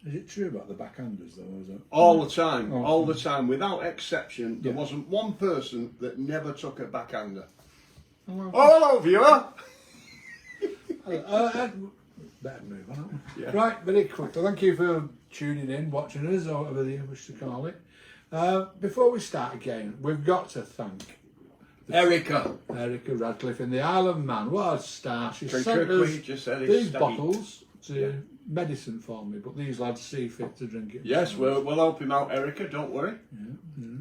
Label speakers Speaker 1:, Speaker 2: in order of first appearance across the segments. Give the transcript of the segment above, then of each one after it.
Speaker 1: Is it true about the backhanders though? Is it?
Speaker 2: All the time, all the time, without exception. There wasn't one person that never took a backhander. Oh, hello, viewer.
Speaker 1: Better move on.
Speaker 2: Yeah.
Speaker 1: Right, very quickly. Thank you for tuning in, watching us, or whatever you wish to call it. Before we start again, we've got to thank
Speaker 2: Erica
Speaker 1: Radcliffe in the Isle of Man. What a star! She sent us these bottles to medicine for me, but these lads see fit to drink it.
Speaker 2: Yes, we'll help him out, Erica. Don't worry.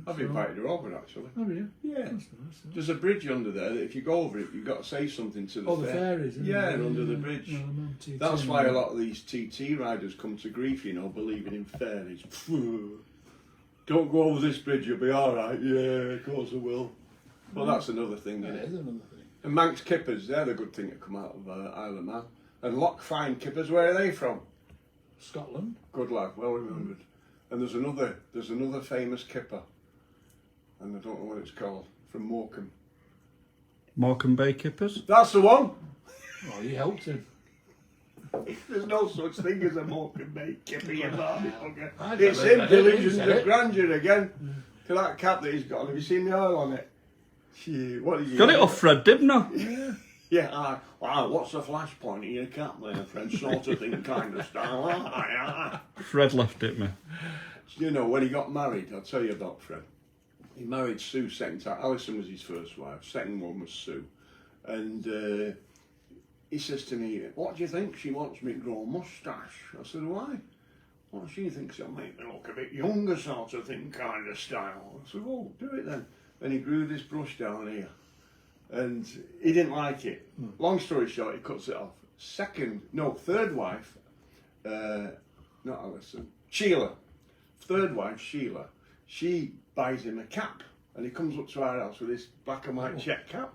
Speaker 2: I've invited her over actually.
Speaker 1: Have you?
Speaker 2: Yeah.
Speaker 1: That's nice.
Speaker 2: There's a bridge under there that if you go over it, you've got to say something to the
Speaker 1: the fairies.
Speaker 2: under the bridge. That's why a lot of these TT riders come to grief, you know, believing in fairies. Don't go over this bridge, you'll be all right. Yeah, of course I will. Well, that's another thing, isn't it?
Speaker 1: Another thing.
Speaker 2: And Manx kippers, they're the good thing to come out of Isle of Man. And Lochfine kippers, where are they from?
Speaker 1: Scotland.
Speaker 2: Good lad, well remembered. And there's another famous kipper, and I don't know what it's called, from Morecambe.
Speaker 3: Morecambe Bay kippers?
Speaker 2: That's the one!
Speaker 1: Oh, you helped him.
Speaker 2: There's no such thing as a Morecambe Bay kipper, you motherfucker. It's him, delusions of grandeur again. To that cap that he's got on, have you seen the oil on it? Gee, what are you
Speaker 3: Got it off Fred Dibner.
Speaker 2: Yeah, wow, what's the flashpoint in your cap there, Fred? Sort of thing, kind of style.
Speaker 3: Fred left it me.
Speaker 2: You know, when he got married, I'll tell you about Fred. He married Sue second time. Alison was his first wife. Second one was Sue. And he says to me, what do you think? She wants me to grow a moustache. I said, why? Well, she thinks it'll make me look a bit younger, sort of thing, kind of style. I said, well, do it then. And he grew this brush down here. And he didn't like it. Long story short, he cuts it off. Third wife, not Alison, Sheila. Third wife, Sheila, she buys him a cap. And he comes up to our house with this black and white check cap.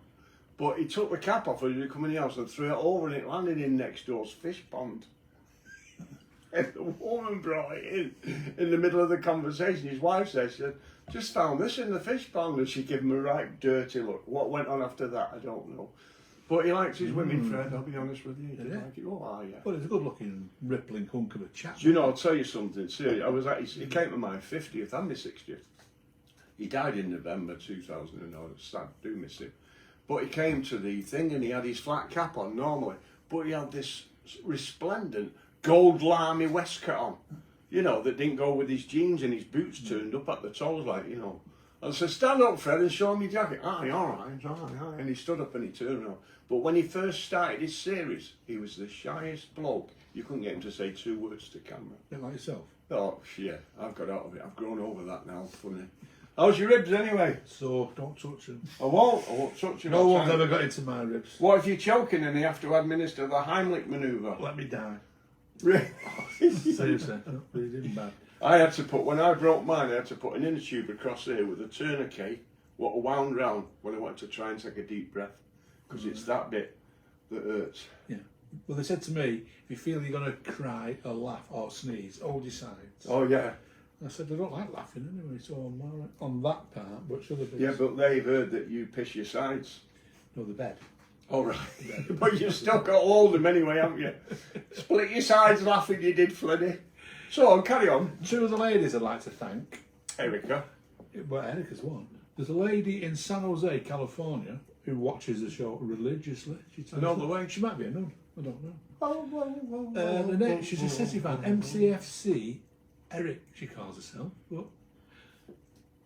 Speaker 2: But he took the cap off when he come in the house and threw it over, and it landed in next door's fish pond. And the woman brought it in the middle of the conversation. His wife said, she said, just found this in the fish pond, and she gave him a right dirty look. What went on after that, I don't know. But he likes his women, Fred, I'll be honest with you. He did like it. Oh, yeah.
Speaker 1: Well, he's a good looking, rippling hunk of a chap.
Speaker 2: Do you know, I'll tell you something, seriously. He came to my 50th and my 60th. He died in November 2009. Sad, do miss him. But he came to the thing and he had his flat cap on normally, but he had this resplendent gold lammy waistcoat on, you know, that didn't go with his jeans and his boots turned up at the toes, like, you know. I said, stand up, Fred, and show me your jacket. Aye, all right. And he stood up and he turned around. But when he first started his series, he was the shyest bloke. You couldn't get him to say 2 words to camera.
Speaker 1: A bit like yourself.
Speaker 2: Oh, yeah, I've got out of it. I've grown over that now, funny. How's your ribs anyway?
Speaker 1: So, don't touch them.
Speaker 2: I won't touch them.
Speaker 1: No one's ever got into my ribs.
Speaker 2: What if you're choking and you have to administer the Heimlich manoeuvre?
Speaker 1: Let me die.
Speaker 2: Really?
Speaker 1: Seriously, really didn't bad.
Speaker 2: I had to put, when I broke mine, I had to put an inner tube across here with a tourniquet, what wound round when I wanted to try and take a deep breath, because it's that bit that hurts.
Speaker 1: Yeah. Well, they said to me, if you feel you're going to cry or laugh or sneeze, hold your sides.
Speaker 2: Oh, yeah.
Speaker 1: I said, I don't like laughing anyway, so I'm all right on that part, but other bits.
Speaker 2: Yeah, but they've heard that you piss your sides.
Speaker 1: No, the bed.
Speaker 2: All right. But you've still got to hold them anyway, haven't you? Split your sides laughing you did, Flynny. So on, carry on.
Speaker 1: 2 of the ladies I'd like to thank.
Speaker 2: Erica.
Speaker 1: Well, Erica's one. There's a lady in San Jose, California, who watches the show religiously.
Speaker 2: Another way.
Speaker 1: She might be a nun. I don't know.
Speaker 2: Oh,
Speaker 1: She's a City fan. MCFC Eric, she calls herself.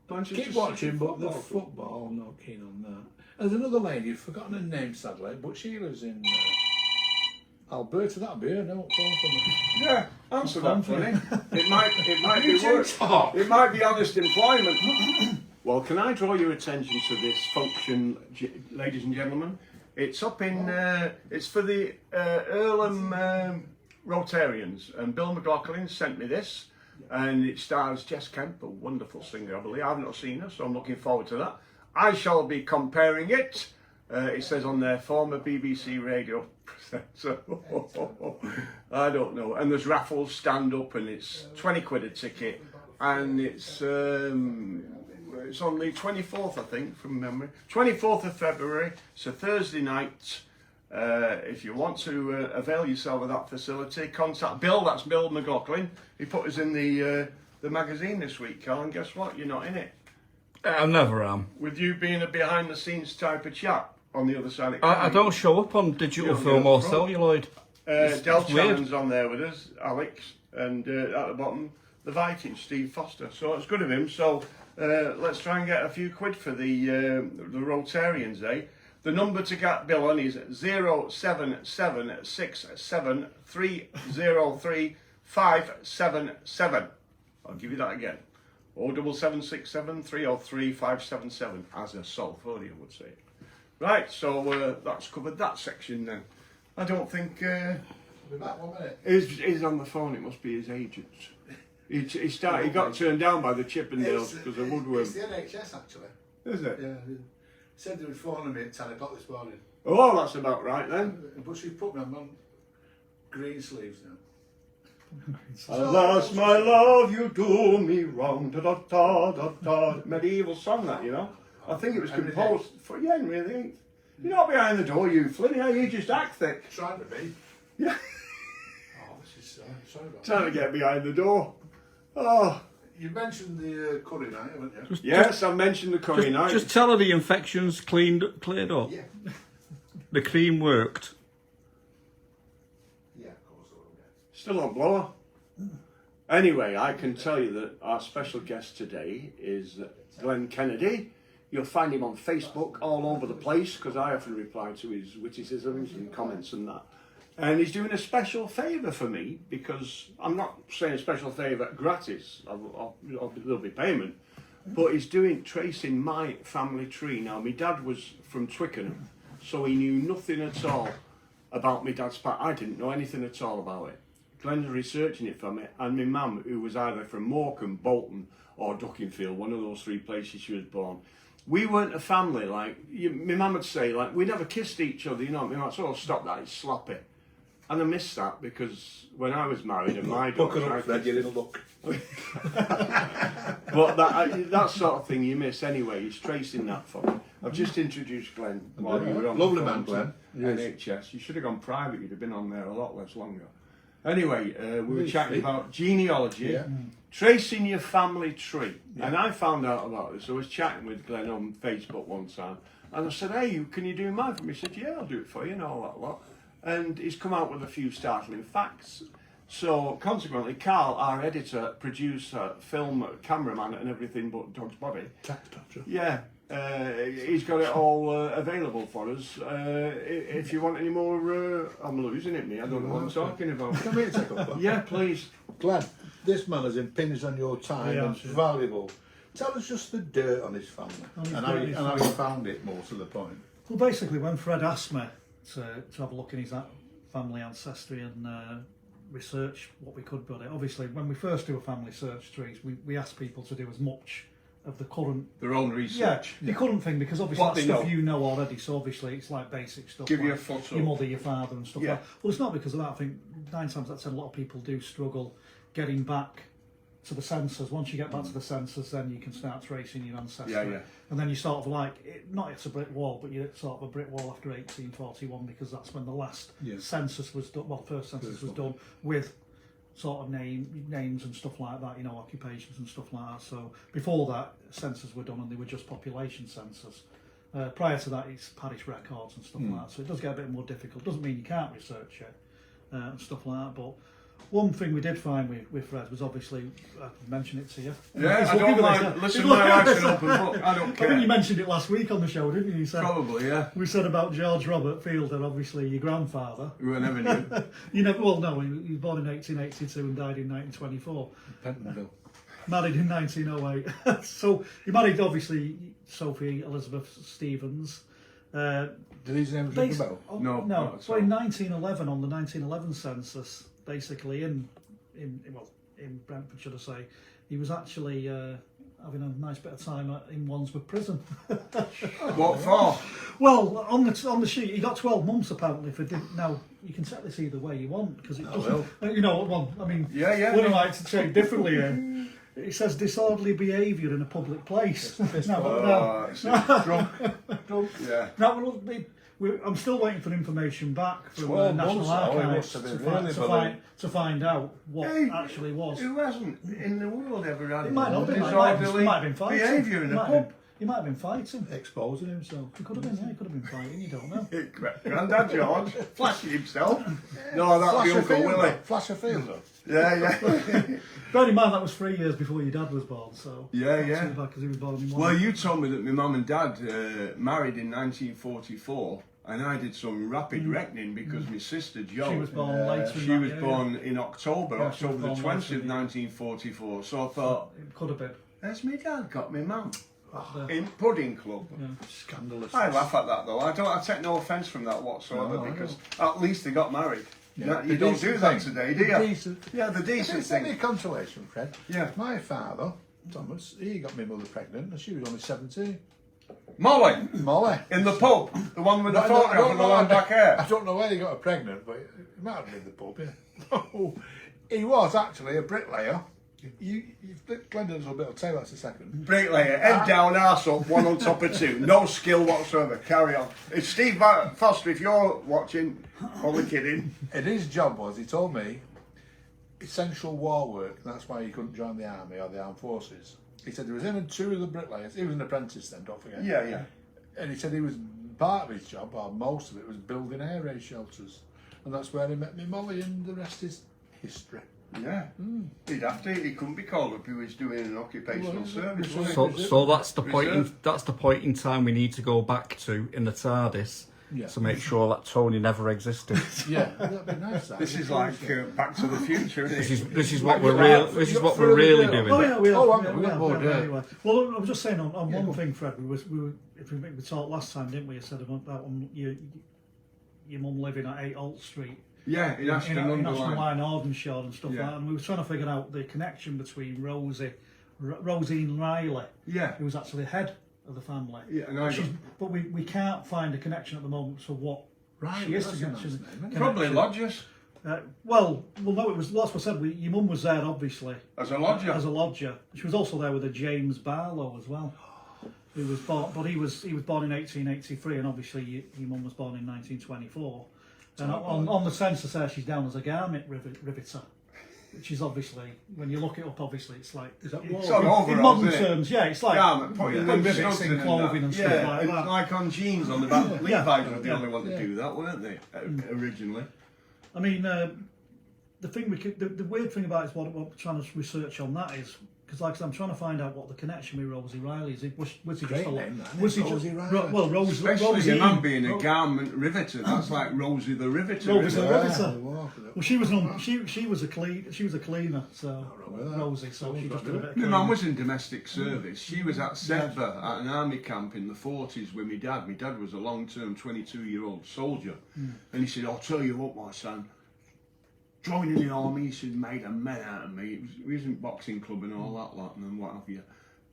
Speaker 1: But keep watching, but the football, I'm not keen on that. There's another lady, I've forgotten her name sadly, but she lives in Alberta. That'll be her. No,
Speaker 2: yeah, answer that, Flynny. It might be work. It might be honest employment. Well, can I draw your attention to this function, ladies and gentlemen? It's up in, it's for the Earlham Rotarians, and Bill McLaughlin sent me this, and it stars Jess Kemp, a wonderful singer, I believe. I have not seen her, so I'm looking forward to that. I shall be comparing it. It says on there, former BBC radio presenter. I don't know. And there's raffles, stand up, and it's 20 quid a ticket, and it's on the 24th, I think, from memory. 24th of February. It's a Thursday night, If you want to avail yourself of that facility, contact Bill. That's Bill McLaughlin. He put us in the magazine this week, Carl, and guess what? You're not in it.
Speaker 3: I never am.
Speaker 2: With you being a behind-the-scenes type of chap on the other side of the
Speaker 3: I don't show up on digital
Speaker 2: You're
Speaker 3: film or
Speaker 2: right.
Speaker 3: celluloid.
Speaker 2: Del
Speaker 3: it's weird.
Speaker 2: Channon's on there with us, Alex, and at the bottom, the Viking, Steve Foster. So it's good of him. So let's try and get a few quid for the Rotarians, eh? The number to get Bill on is 07767303577. I'll give you that again. 07767303577, as a Salfordian would say. Right, so that's covered that section then. I don't think
Speaker 1: We'll be back 1 minute.
Speaker 2: he's on the phone. It must be his agent. He got turned down by the Chippendales because of woodworm.
Speaker 1: It's the NHS actually.
Speaker 2: Is it?
Speaker 1: Yeah. Said they were phoning me at 10 o'clock this morning.
Speaker 2: Oh, that's about right then.
Speaker 1: But she put me on green sleeves now.
Speaker 2: Alas, my love, you do me wrong. Da da da da da. Medieval song, that, you know. I think it was
Speaker 1: Henry
Speaker 2: composed for Henry VIII. You're not behind the door, you Flynny. You just act thick.
Speaker 1: Trying to be.
Speaker 2: Yeah.
Speaker 1: Oh, this is sorry about
Speaker 2: Trying to get behind the door. Oh.
Speaker 1: You mentioned the curry night, haven't you?
Speaker 2: Yes, I mentioned the curry night.
Speaker 3: Just tell her the infection's cleared up.
Speaker 1: Yeah.
Speaker 3: The cream worked.
Speaker 1: Yeah, of course I will. Yeah.
Speaker 2: Still on blower. Anyway, I can tell you that our special guest today is Glenn Kennedy. You'll find him on Facebook all over the place because I often reply to his witticisms and comments and that. And he's doing a special favour for me because I'm not saying a special favour gratis, there'll be payment, but he's tracing my family tree. Now, my dad was from Twickenham, so he knew nothing at all about my dad's past. I didn't know anything at all about it. Glenn's researching it for me, and my mum, who was either from Morecambe, Bolton or Duckingfield, one of those three places she was born. We weren't a family, like, my mum would say, like, we never kissed each other, you know, my mum said, oh, stop that, it's sloppy. And I missed that because when I was married and my daughter...
Speaker 1: Buckle up, Fred, you little look.
Speaker 2: But that sort of thing you miss anyway. He's tracing that for me. I've just introduced Glenn while you were on
Speaker 1: Lovely
Speaker 2: the
Speaker 1: man,
Speaker 2: phone
Speaker 1: Glenn.
Speaker 2: to NHS. You should have gone private. You'd have been on there a lot less longer. Anyway, we were chatting about genealogy, tracing your family tree. Yeah. And I found out about this. I was chatting with Glenn on Facebook one time, and I said, "Hey, can you do mine for me?" He said, "Yeah, I'll do it for you," and all that lot. And he's come out with a few startling facts. So consequently, Carl, our editor, producer, film, cameraman, and everything but Dog's Body.
Speaker 1: Tax toucher.
Speaker 2: Yeah, he's got it all available for us. If you want any more, I'm losing it, me. I don't know what I'm talking about.
Speaker 1: Can we take up that?
Speaker 2: Yeah, please.
Speaker 1: Glenn, this man has impinged on your time
Speaker 4: Yeah,
Speaker 1: and it's valuable. Tell us just the dirt on his family and how you found it, more to the point.
Speaker 4: Well, basically, when Fred asked me to have a look in his family ancestry and research what we could about it, obviously, when we first do a family search trees, we ask people to do as much of the current...
Speaker 2: Their own research.
Speaker 4: The current thing, because obviously
Speaker 2: What
Speaker 4: that's
Speaker 2: they
Speaker 4: stuff
Speaker 2: know.
Speaker 4: you know already, so obviously it's like basic stuff.
Speaker 2: Give
Speaker 4: like
Speaker 2: you a photo.
Speaker 4: your mother, your father and stuff
Speaker 2: Yeah.
Speaker 4: like that. Well, it's not because of that. I think 9 times out of 10 a lot of people do struggle getting back to the census. Once you get back to the census, then you can start tracing your ancestry.
Speaker 2: Yeah, yeah.
Speaker 4: And then you sort of like, not it's a brick wall, but you're sort of a brick wall after 1841 because that's when the last census was done, well, first census was done with sort of names and stuff like that, you know, occupations and stuff like that. So before that, census were done and they were just population census. Prior to that, it's parish records and stuff like that. So it does get a bit more difficult. Doesn't mean you can't research it and stuff like that, but one thing we did find with Fred was obviously, I mentioned it to you.
Speaker 2: Yeah, I don't mind. Listen, my life's an open book. I don't
Speaker 4: I
Speaker 2: care.
Speaker 4: think you mentioned it last week on the show, didn't you? You said,
Speaker 2: Probably, yeah.
Speaker 4: we said about George Robert Fielder, obviously your grandfather.
Speaker 2: We never knew.
Speaker 4: You never, well, no, he was born in 1882 and died in 1924.
Speaker 1: Pentonville.
Speaker 4: Married in 1908. So he married, obviously, Sophie Elizabeth Stevens.
Speaker 1: Do these names ring a bell?
Speaker 2: No,
Speaker 4: No.
Speaker 2: not
Speaker 4: So
Speaker 2: at
Speaker 4: in 1911, on the 1911 census, basically in Brentford, should I say, he was actually having a nice bit of time in Wandsworth Prison.
Speaker 2: What for?
Speaker 4: Well, on the sheet, he got 12 months apparently for. Now you can set this either way you want because it doesn't. You know, well, I mean,
Speaker 2: Yeah.
Speaker 4: what am I to say differently here? It says disorderly behaviour in a public place.
Speaker 2: Drunk.
Speaker 1: Drunk.
Speaker 2: Yeah.
Speaker 4: Now, I'm still waiting for information back from the
Speaker 1: 12
Speaker 4: National
Speaker 1: months, oh, it
Speaker 4: Archives
Speaker 1: must have been really
Speaker 4: to find out what
Speaker 2: Hey,
Speaker 4: actually was.
Speaker 2: Who hasn't in the world ever had
Speaker 4: It might not be.
Speaker 2: disorderly
Speaker 4: He might have been fighting.
Speaker 2: behaviour in a pub?
Speaker 4: He might have been fighting.
Speaker 1: Exposing himself.
Speaker 4: He could have been. Yeah, he could have been fighting. You don't know.
Speaker 2: Grandad George flashing himself. No, that'd be Uncle Willie.
Speaker 1: Flash a fielder.
Speaker 2: Yeah.
Speaker 4: Bear in mind that was 3 years before your dad was born, so
Speaker 2: Yeah.
Speaker 4: because he was born in one.
Speaker 2: Well, you told me that my mum and dad married in 1944, and I did some rapid reckoning because my sister Jo,
Speaker 4: she was born later.
Speaker 2: she was born in October,
Speaker 4: Yeah, she was
Speaker 2: October the
Speaker 4: born
Speaker 2: 20th,
Speaker 4: later, yeah.
Speaker 2: 1944. So I thought,
Speaker 4: It could have been.
Speaker 2: there's my dad got my mum
Speaker 4: Yeah.
Speaker 2: in Pudding Club.
Speaker 4: Yeah.
Speaker 1: Scandalous.
Speaker 2: I laugh at that though. I take no offence from that whatsoever
Speaker 1: No, I
Speaker 2: because at least they got married.
Speaker 1: Yeah,
Speaker 2: You
Speaker 1: the
Speaker 2: don't do
Speaker 1: decent
Speaker 2: that
Speaker 1: thing.
Speaker 2: today, do
Speaker 1: The
Speaker 2: you?
Speaker 1: decent.
Speaker 2: Yeah, the decent
Speaker 1: It's only a
Speaker 2: thing.
Speaker 1: consolation, Fred.
Speaker 2: Yeah.
Speaker 1: My father, Thomas, he got my mother pregnant and she was only 17.
Speaker 2: Molly
Speaker 1: Molly.
Speaker 2: in the pub, the one with the
Speaker 1: I don't- I
Speaker 2: photograph
Speaker 1: don't
Speaker 2: of the
Speaker 1: know
Speaker 2: long
Speaker 1: how-
Speaker 2: black hair.
Speaker 1: I don't know where he got her pregnant, but it might have been in the pub, yeah. No, he was actually a bricklayer. Glendon's a bit of tell us a second.
Speaker 2: Bricklayer, head down, arse up, one on top of two. No skill whatsoever. Carry on. If Steve Foster, if you're watching, only kidding.
Speaker 1: And his job was, he told me, essential war work. That's why he couldn't join the army or the armed forces. He said there was him and two of the bricklayers. He was an apprentice then, don't forget.
Speaker 2: Yeah.
Speaker 1: And he said he was part of his job, or most of it, was building air raid shelters. And that's where he met me Molly, and the rest is history.
Speaker 2: Yeah. He'd have to. He couldn't be called up. He was doing an occupational
Speaker 1: Well,
Speaker 2: service.
Speaker 1: well,
Speaker 2: wasn't he?
Speaker 3: So that's the point.
Speaker 2: Reserve.
Speaker 3: That's the point in time we need to go back to in the TARDIS
Speaker 1: Yeah.
Speaker 3: to make sure that Tony never existed.
Speaker 1: Yeah, that'd be nice. That.
Speaker 2: This is like Back to the Future, isn't it?
Speaker 3: This is what we're really doing.
Speaker 4: Oh yeah, we have.
Speaker 1: Oh,
Speaker 4: yeah,
Speaker 1: we got more, yeah.
Speaker 4: anyway. Well, I was just saying on one thing, Fred. We were if we talked last time, didn't we? You said about your mum living at 8 Old Street.
Speaker 2: Yeah, in Ashton
Speaker 4: in Ashton
Speaker 2: Underline.
Speaker 4: Line, Ardenshire and stuff
Speaker 2: Yeah.
Speaker 4: like that. And we were trying to figure out the connection between Rosine Riley,
Speaker 2: Yeah.
Speaker 4: who was actually the head of the family.
Speaker 2: Yeah, and
Speaker 4: But we can't find a connection at the moment to what
Speaker 1: Right,
Speaker 4: she is
Speaker 1: that's
Speaker 4: to
Speaker 1: a nice
Speaker 4: connection.
Speaker 1: name, isn't it?
Speaker 2: Probably lodgers
Speaker 4: Well, no, it was. That's what I said. Your mum was there, obviously,
Speaker 2: as a lodger.
Speaker 4: as a lodger. She was also there with a James Barlow as well. Who was born, but he was born in 1883, and obviously your mum was born in 1924. And on the census there, she's down as a garment riveter, which is obviously, when you look it up, obviously it's like
Speaker 1: Is that
Speaker 2: It's
Speaker 1: war?
Speaker 2: on overalls,
Speaker 4: in modern
Speaker 2: isn't it?
Speaker 4: terms, yeah, it's like
Speaker 2: Garment, putting them
Speaker 4: rivets
Speaker 2: studs
Speaker 4: in
Speaker 2: in
Speaker 4: clothing and stuff
Speaker 2: yeah,
Speaker 4: like
Speaker 2: and
Speaker 4: that.
Speaker 2: like on jeans on the back.
Speaker 4: Yeah.
Speaker 2: Levi's were the
Speaker 4: Yeah.
Speaker 2: only one to
Speaker 1: Yeah.
Speaker 2: do that, weren't they? Originally.
Speaker 4: I mean, the thing the weird thing about it is what I'm trying to research on that is because, like I said, I'm trying to find out what the connection with Rosie Riley is. Was he
Speaker 1: Great
Speaker 4: just a
Speaker 1: name, that,
Speaker 4: was he
Speaker 1: Rosie
Speaker 4: just
Speaker 1: Riley.
Speaker 4: well,
Speaker 2: Especially
Speaker 4: Rosie,
Speaker 2: your man being a garment riveter. That's like Rosie the Riveter.
Speaker 4: Rosie
Speaker 2: isn't
Speaker 4: the
Speaker 2: it?
Speaker 4: Riveter.
Speaker 1: Well,
Speaker 4: Well, she was a cleaner, so
Speaker 1: wrong with that.
Speaker 4: Rosie, so she just did a bit of
Speaker 2: My
Speaker 4: cleaning.
Speaker 2: mum was in domestic service. She was at Sedbergh at an army camp in the 40s with my dad. My dad was a long-term 22-year-old soldier. And he said, I'll tell you what, my son, joining the army, he said, made a man out of me. He was in boxing club and all that lot and what have you.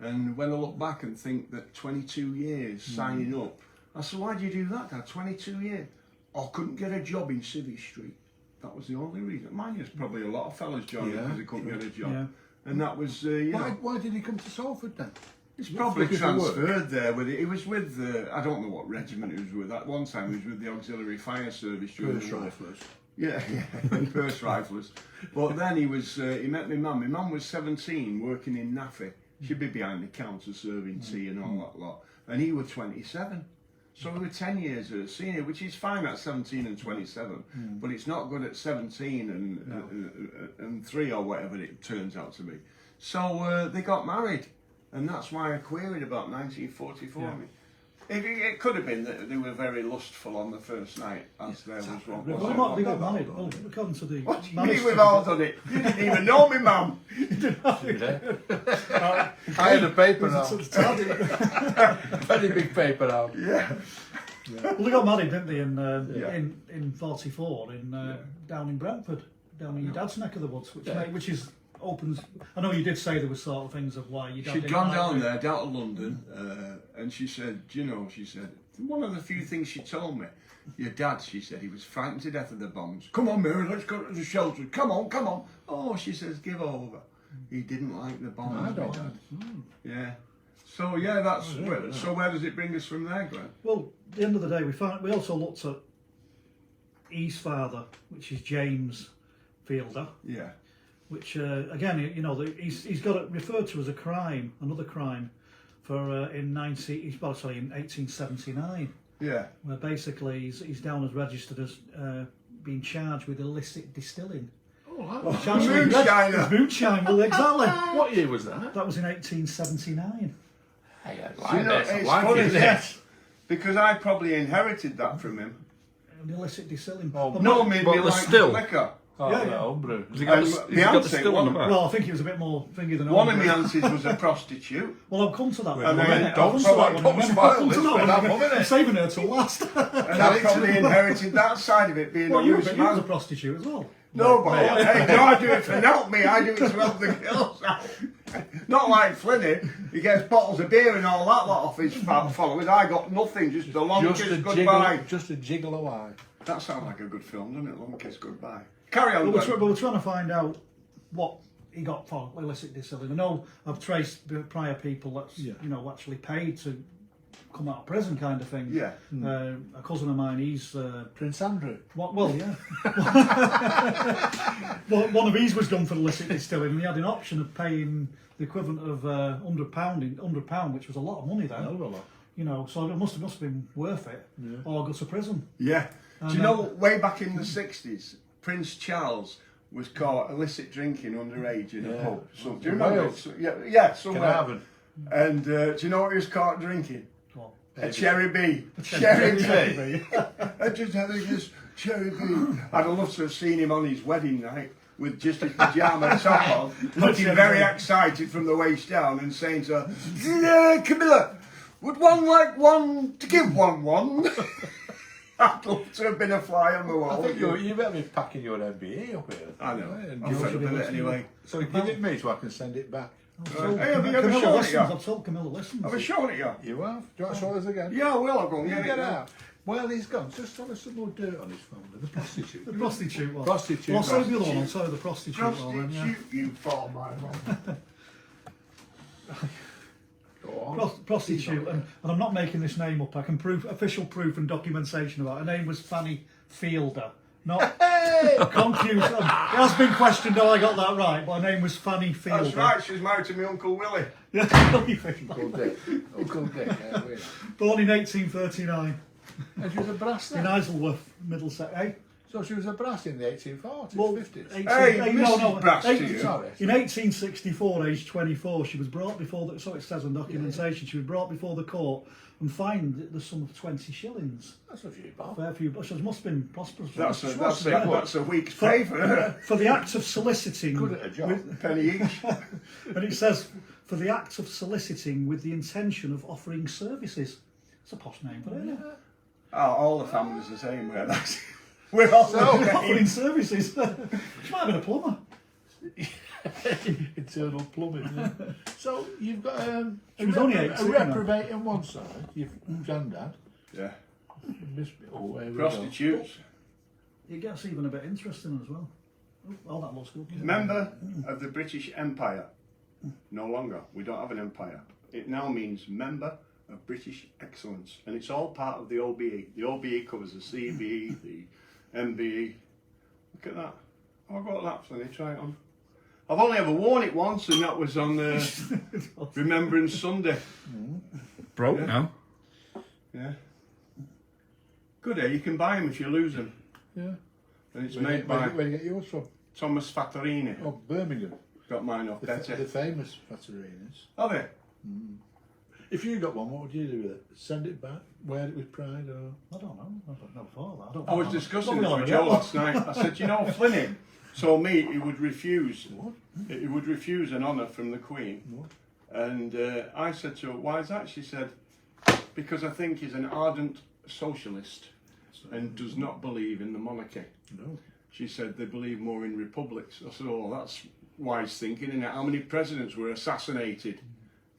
Speaker 2: And when I look back and think that 22 years signing up, I said, why did you do that, Dad? 22 years? I couldn't get a job in Civvy Street. That was the only reason. Mind you, there's probably a lot of fellas joining
Speaker 1: Yeah,
Speaker 2: because they couldn't get a job.
Speaker 4: Yeah.
Speaker 2: And that was, you know,
Speaker 1: why did he come to Salford then?
Speaker 2: he's probably
Speaker 1: looking for work.
Speaker 2: transferred there with it. He was with, I don't know what regiment he was with. At one time, he was with the Auxiliary Fire Service during
Speaker 1: First
Speaker 2: the war.
Speaker 1: riflers.
Speaker 2: Yeah, first riflers. But then he met my mum. My mum was 17, working in Naffy. She'd be behind the counter serving tea and all that lot. And he was 27. So we were 10 years a senior, which is fine at 17 and 27. But it's not good at 17 and 3 or whatever it turns out to be. So they got married. And that's why I queried about 1944.
Speaker 4: Yeah.
Speaker 2: It could have been that they were very lustful on the first night, as there was one.
Speaker 4: Well, they got married. Well, according to the
Speaker 2: What do you
Speaker 4: marriage
Speaker 2: mean we've all done it? You didn't even know me, mum.
Speaker 1: I had a paper out. Very big paper out.
Speaker 2: Yeah.
Speaker 4: Well, they got married, didn't they?
Speaker 2: Yeah.
Speaker 4: In '44, down in Brentford, down in your dad's neck of the woods, which is opens. I know you did say there were sort of things of why your dad.
Speaker 2: She'd
Speaker 4: didn't
Speaker 2: gone
Speaker 4: like
Speaker 2: down
Speaker 4: it.
Speaker 2: there, down to London, and she said, she said, one of the few things she told me, your dad, she said, he was frightened to death of the bombs. Come on, Mary, let's go to the shelter. Come on, come on. Oh, she says, give over. He didn't like the bombs,
Speaker 1: I
Speaker 2: my
Speaker 1: don't.
Speaker 2: dad. Yeah. So yeah, that's so. Where does it bring us from there, Glenn?
Speaker 4: Well, at the end of the day, we also looked at his father, which is James Fielder.
Speaker 2: Yeah.
Speaker 4: Which again, you know, he's got it referred to as a crime, another crime, for in 1879.
Speaker 2: Yeah.
Speaker 4: Where basically he's down as registered as being charged with illicit distilling.
Speaker 2: Moonshiner.
Speaker 4: Moonshine, well, exactly.
Speaker 1: What year was that?
Speaker 4: That was in 1879.
Speaker 1: Hey, I
Speaker 2: You know,
Speaker 1: like
Speaker 2: it's
Speaker 1: like
Speaker 2: funny,
Speaker 1: it.
Speaker 2: yes, because I probably inherited that from him.
Speaker 4: Illicit distilling.
Speaker 1: Oh,
Speaker 4: But
Speaker 2: No,
Speaker 4: not-
Speaker 2: made
Speaker 3: Well,
Speaker 2: me
Speaker 3: the
Speaker 2: like
Speaker 3: still.
Speaker 2: liquor.
Speaker 1: Oh,
Speaker 4: Yeah,
Speaker 1: yeah,
Speaker 4: yeah.
Speaker 1: homebrew.
Speaker 3: Has he got,
Speaker 2: And
Speaker 3: the, has he
Speaker 2: the
Speaker 3: got the
Speaker 2: answer
Speaker 3: still on the back?
Speaker 4: well, I think it was a bit more thingy than
Speaker 2: One of
Speaker 4: homebrew.
Speaker 2: my aunties was a prostitute.
Speaker 4: Well, I'll come to that.
Speaker 2: And
Speaker 4: one in a
Speaker 2: then
Speaker 4: minute.
Speaker 2: don't
Speaker 4: I'll come to that
Speaker 2: spoil-
Speaker 4: one in a
Speaker 1: don't
Speaker 4: minute.
Speaker 1: spoil
Speaker 4: I'll come to
Speaker 1: this
Speaker 4: that
Speaker 1: bit,
Speaker 4: one.
Speaker 1: I'm loving
Speaker 4: I'm
Speaker 1: it.
Speaker 4: saving her till last.
Speaker 2: And I probably inherited that side of it, being
Speaker 4: Well,
Speaker 2: a
Speaker 4: you
Speaker 2: loose
Speaker 4: was a
Speaker 2: man.
Speaker 4: prostitute as well.
Speaker 2: No, but hey, no, I do it for help me. I do it to help the girls out. Not like Flynny. He gets bottles of beer and all that lot off his followers. I got nothing, just a long
Speaker 1: Just
Speaker 2: kiss
Speaker 1: a
Speaker 2: goodbye.
Speaker 1: jiggle, just a jiggle away.
Speaker 2: That sounds like a good film, doesn't it? Long kiss goodbye. Carry on,
Speaker 4: But
Speaker 2: Glenn.
Speaker 4: we're trying to find out what he got for illicit distilling. I know I've traced the prior people that's you know actually paid to come out of prison, kind of thing.
Speaker 2: Yeah.
Speaker 4: A cousin of mine, he's
Speaker 1: Prince Andrew.
Speaker 4: well, yeah. Well, one of his was done for illicit distilling, and he had an option of paying the equivalent of £100, which was a lot of money then.
Speaker 1: Hell of a lot.
Speaker 4: You know, so it must have been worth it, or go to prison.
Speaker 2: Yeah. Do you know, way back in the 60s, Prince Charles was caught illicit drinking underage in a pub. So, do you remember?
Speaker 1: Wales.
Speaker 2: Yeah, somewhere.
Speaker 1: Carnarvon.
Speaker 2: And do you know what he was caught drinking?
Speaker 4: What?
Speaker 2: A cherry bee. Cherry bee.
Speaker 4: Maybe.
Speaker 2: I just had this cherry bee. I'd have loved to have seen him on his wedding night with just his pyjama top on, looking very excited from the waist down and saying to her, Camilla, would one like one to give one? I'd love to have been a fly on the wall.
Speaker 1: I think you better be packing your MBA up here.
Speaker 2: I know.
Speaker 1: And
Speaker 2: I'm
Speaker 1: give
Speaker 2: fed
Speaker 1: it-
Speaker 2: up with it anyway.
Speaker 1: So give it me so I can send it back.
Speaker 2: Hey, have you ever
Speaker 4: Camilla
Speaker 2: shown it
Speaker 4: listens.
Speaker 2: you?
Speaker 4: I've told Camilla listens.
Speaker 2: Have I shown it you?
Speaker 1: You have? Do you want to show us again?
Speaker 2: Yeah, I will. I'll go and
Speaker 1: You
Speaker 2: get
Speaker 1: get
Speaker 2: it.
Speaker 1: out. Well, he's gone. Just tell us some more dirt on his phone. The prostitute.
Speaker 4: The prostitute one.
Speaker 1: Prostitute.
Speaker 4: Well, I'll say the other one. I'll say the prostitute one. Then, yeah.
Speaker 2: Prostitute, you fall, my man.
Speaker 1: Go on.
Speaker 4: Prostitute, and I'm not making this name up. I can prove official proof and documentation about it. Her name was Fanny Fielder. Not confused. It has been questioned. Oh, I got that right. But her name was Fanny Fielder.
Speaker 2: That's right. She's married to my Uncle Willie.
Speaker 1: Uncle Dick. Uncle Dick. Yeah, we know.
Speaker 4: Born in 1839
Speaker 1: And she was a brass
Speaker 4: in
Speaker 1: then.
Speaker 4: Isleworth, Middlesex. Eh?
Speaker 1: So she was a brass in the 1840s,
Speaker 4: Well,
Speaker 1: 50s.
Speaker 2: Hey, Mrs. Brass to you.
Speaker 1: Sorry.
Speaker 4: In 1864, aged 24, she was brought before the, so it says on documentation, she was brought before the court and fined the sum of 20 shillings.
Speaker 1: That's a few bob.
Speaker 4: Fair few, she must have been prosperous.
Speaker 2: That's a week's pay for her.
Speaker 4: For the act of soliciting,
Speaker 1: Good at a job.
Speaker 2: Penny each.
Speaker 4: and it says, for the act of soliciting with the intention of offering services. It's a posh name for it, isn't it?
Speaker 2: Oh, all the families the same way. That's we're all
Speaker 4: Offering services. She might have been a plumber.
Speaker 1: Internal plumbing. Yeah. So you've got
Speaker 4: She was only
Speaker 1: a
Speaker 4: 18,
Speaker 1: reprobate on one side, your granddad.
Speaker 2: Yeah.
Speaker 1: Oh, here we go.
Speaker 2: Prostitutes.
Speaker 4: It gets even a bit interesting as well. Oh, that looks good.
Speaker 2: Member of the British Empire. No longer. We don't have an empire. It now means member of British excellence. And it's all part of the OBE. The OBE covers the CBE, the MBE. Look at that. Oh, I got that, Flynny. Try it on. I've only ever worn it once, and that was on Remembrance Sunday.
Speaker 3: Broke now.
Speaker 2: Yeah. Good, eh? You can buy them if you lose them.
Speaker 1: Yeah.
Speaker 2: And it's
Speaker 1: Where
Speaker 2: made by
Speaker 1: do you get yours from?
Speaker 2: Thomas Fattorini.
Speaker 1: Oh, Birmingham.
Speaker 2: Got mine off
Speaker 1: The
Speaker 2: better.
Speaker 1: famous Fattorinas.
Speaker 2: Are they?
Speaker 1: If you got one, what would you do with it? Send it back? Wear it with pride? Or
Speaker 4: I don't know. I don't know before that. I don't
Speaker 2: I was
Speaker 4: know.
Speaker 2: discussing
Speaker 4: Well,
Speaker 2: this with
Speaker 4: yeah.
Speaker 2: Joe last night. I said, you know, Flynny told me he would refuse.
Speaker 1: What?
Speaker 2: He would refuse an honour from the Queen.
Speaker 1: What?
Speaker 2: And I said to her, why is that? She said, because I think he's an ardent socialist and does not believe in the monarchy.
Speaker 1: No.
Speaker 2: She said they believe more in republics. I said, oh, that's wise thinking, isn't it? How many presidents were assassinated?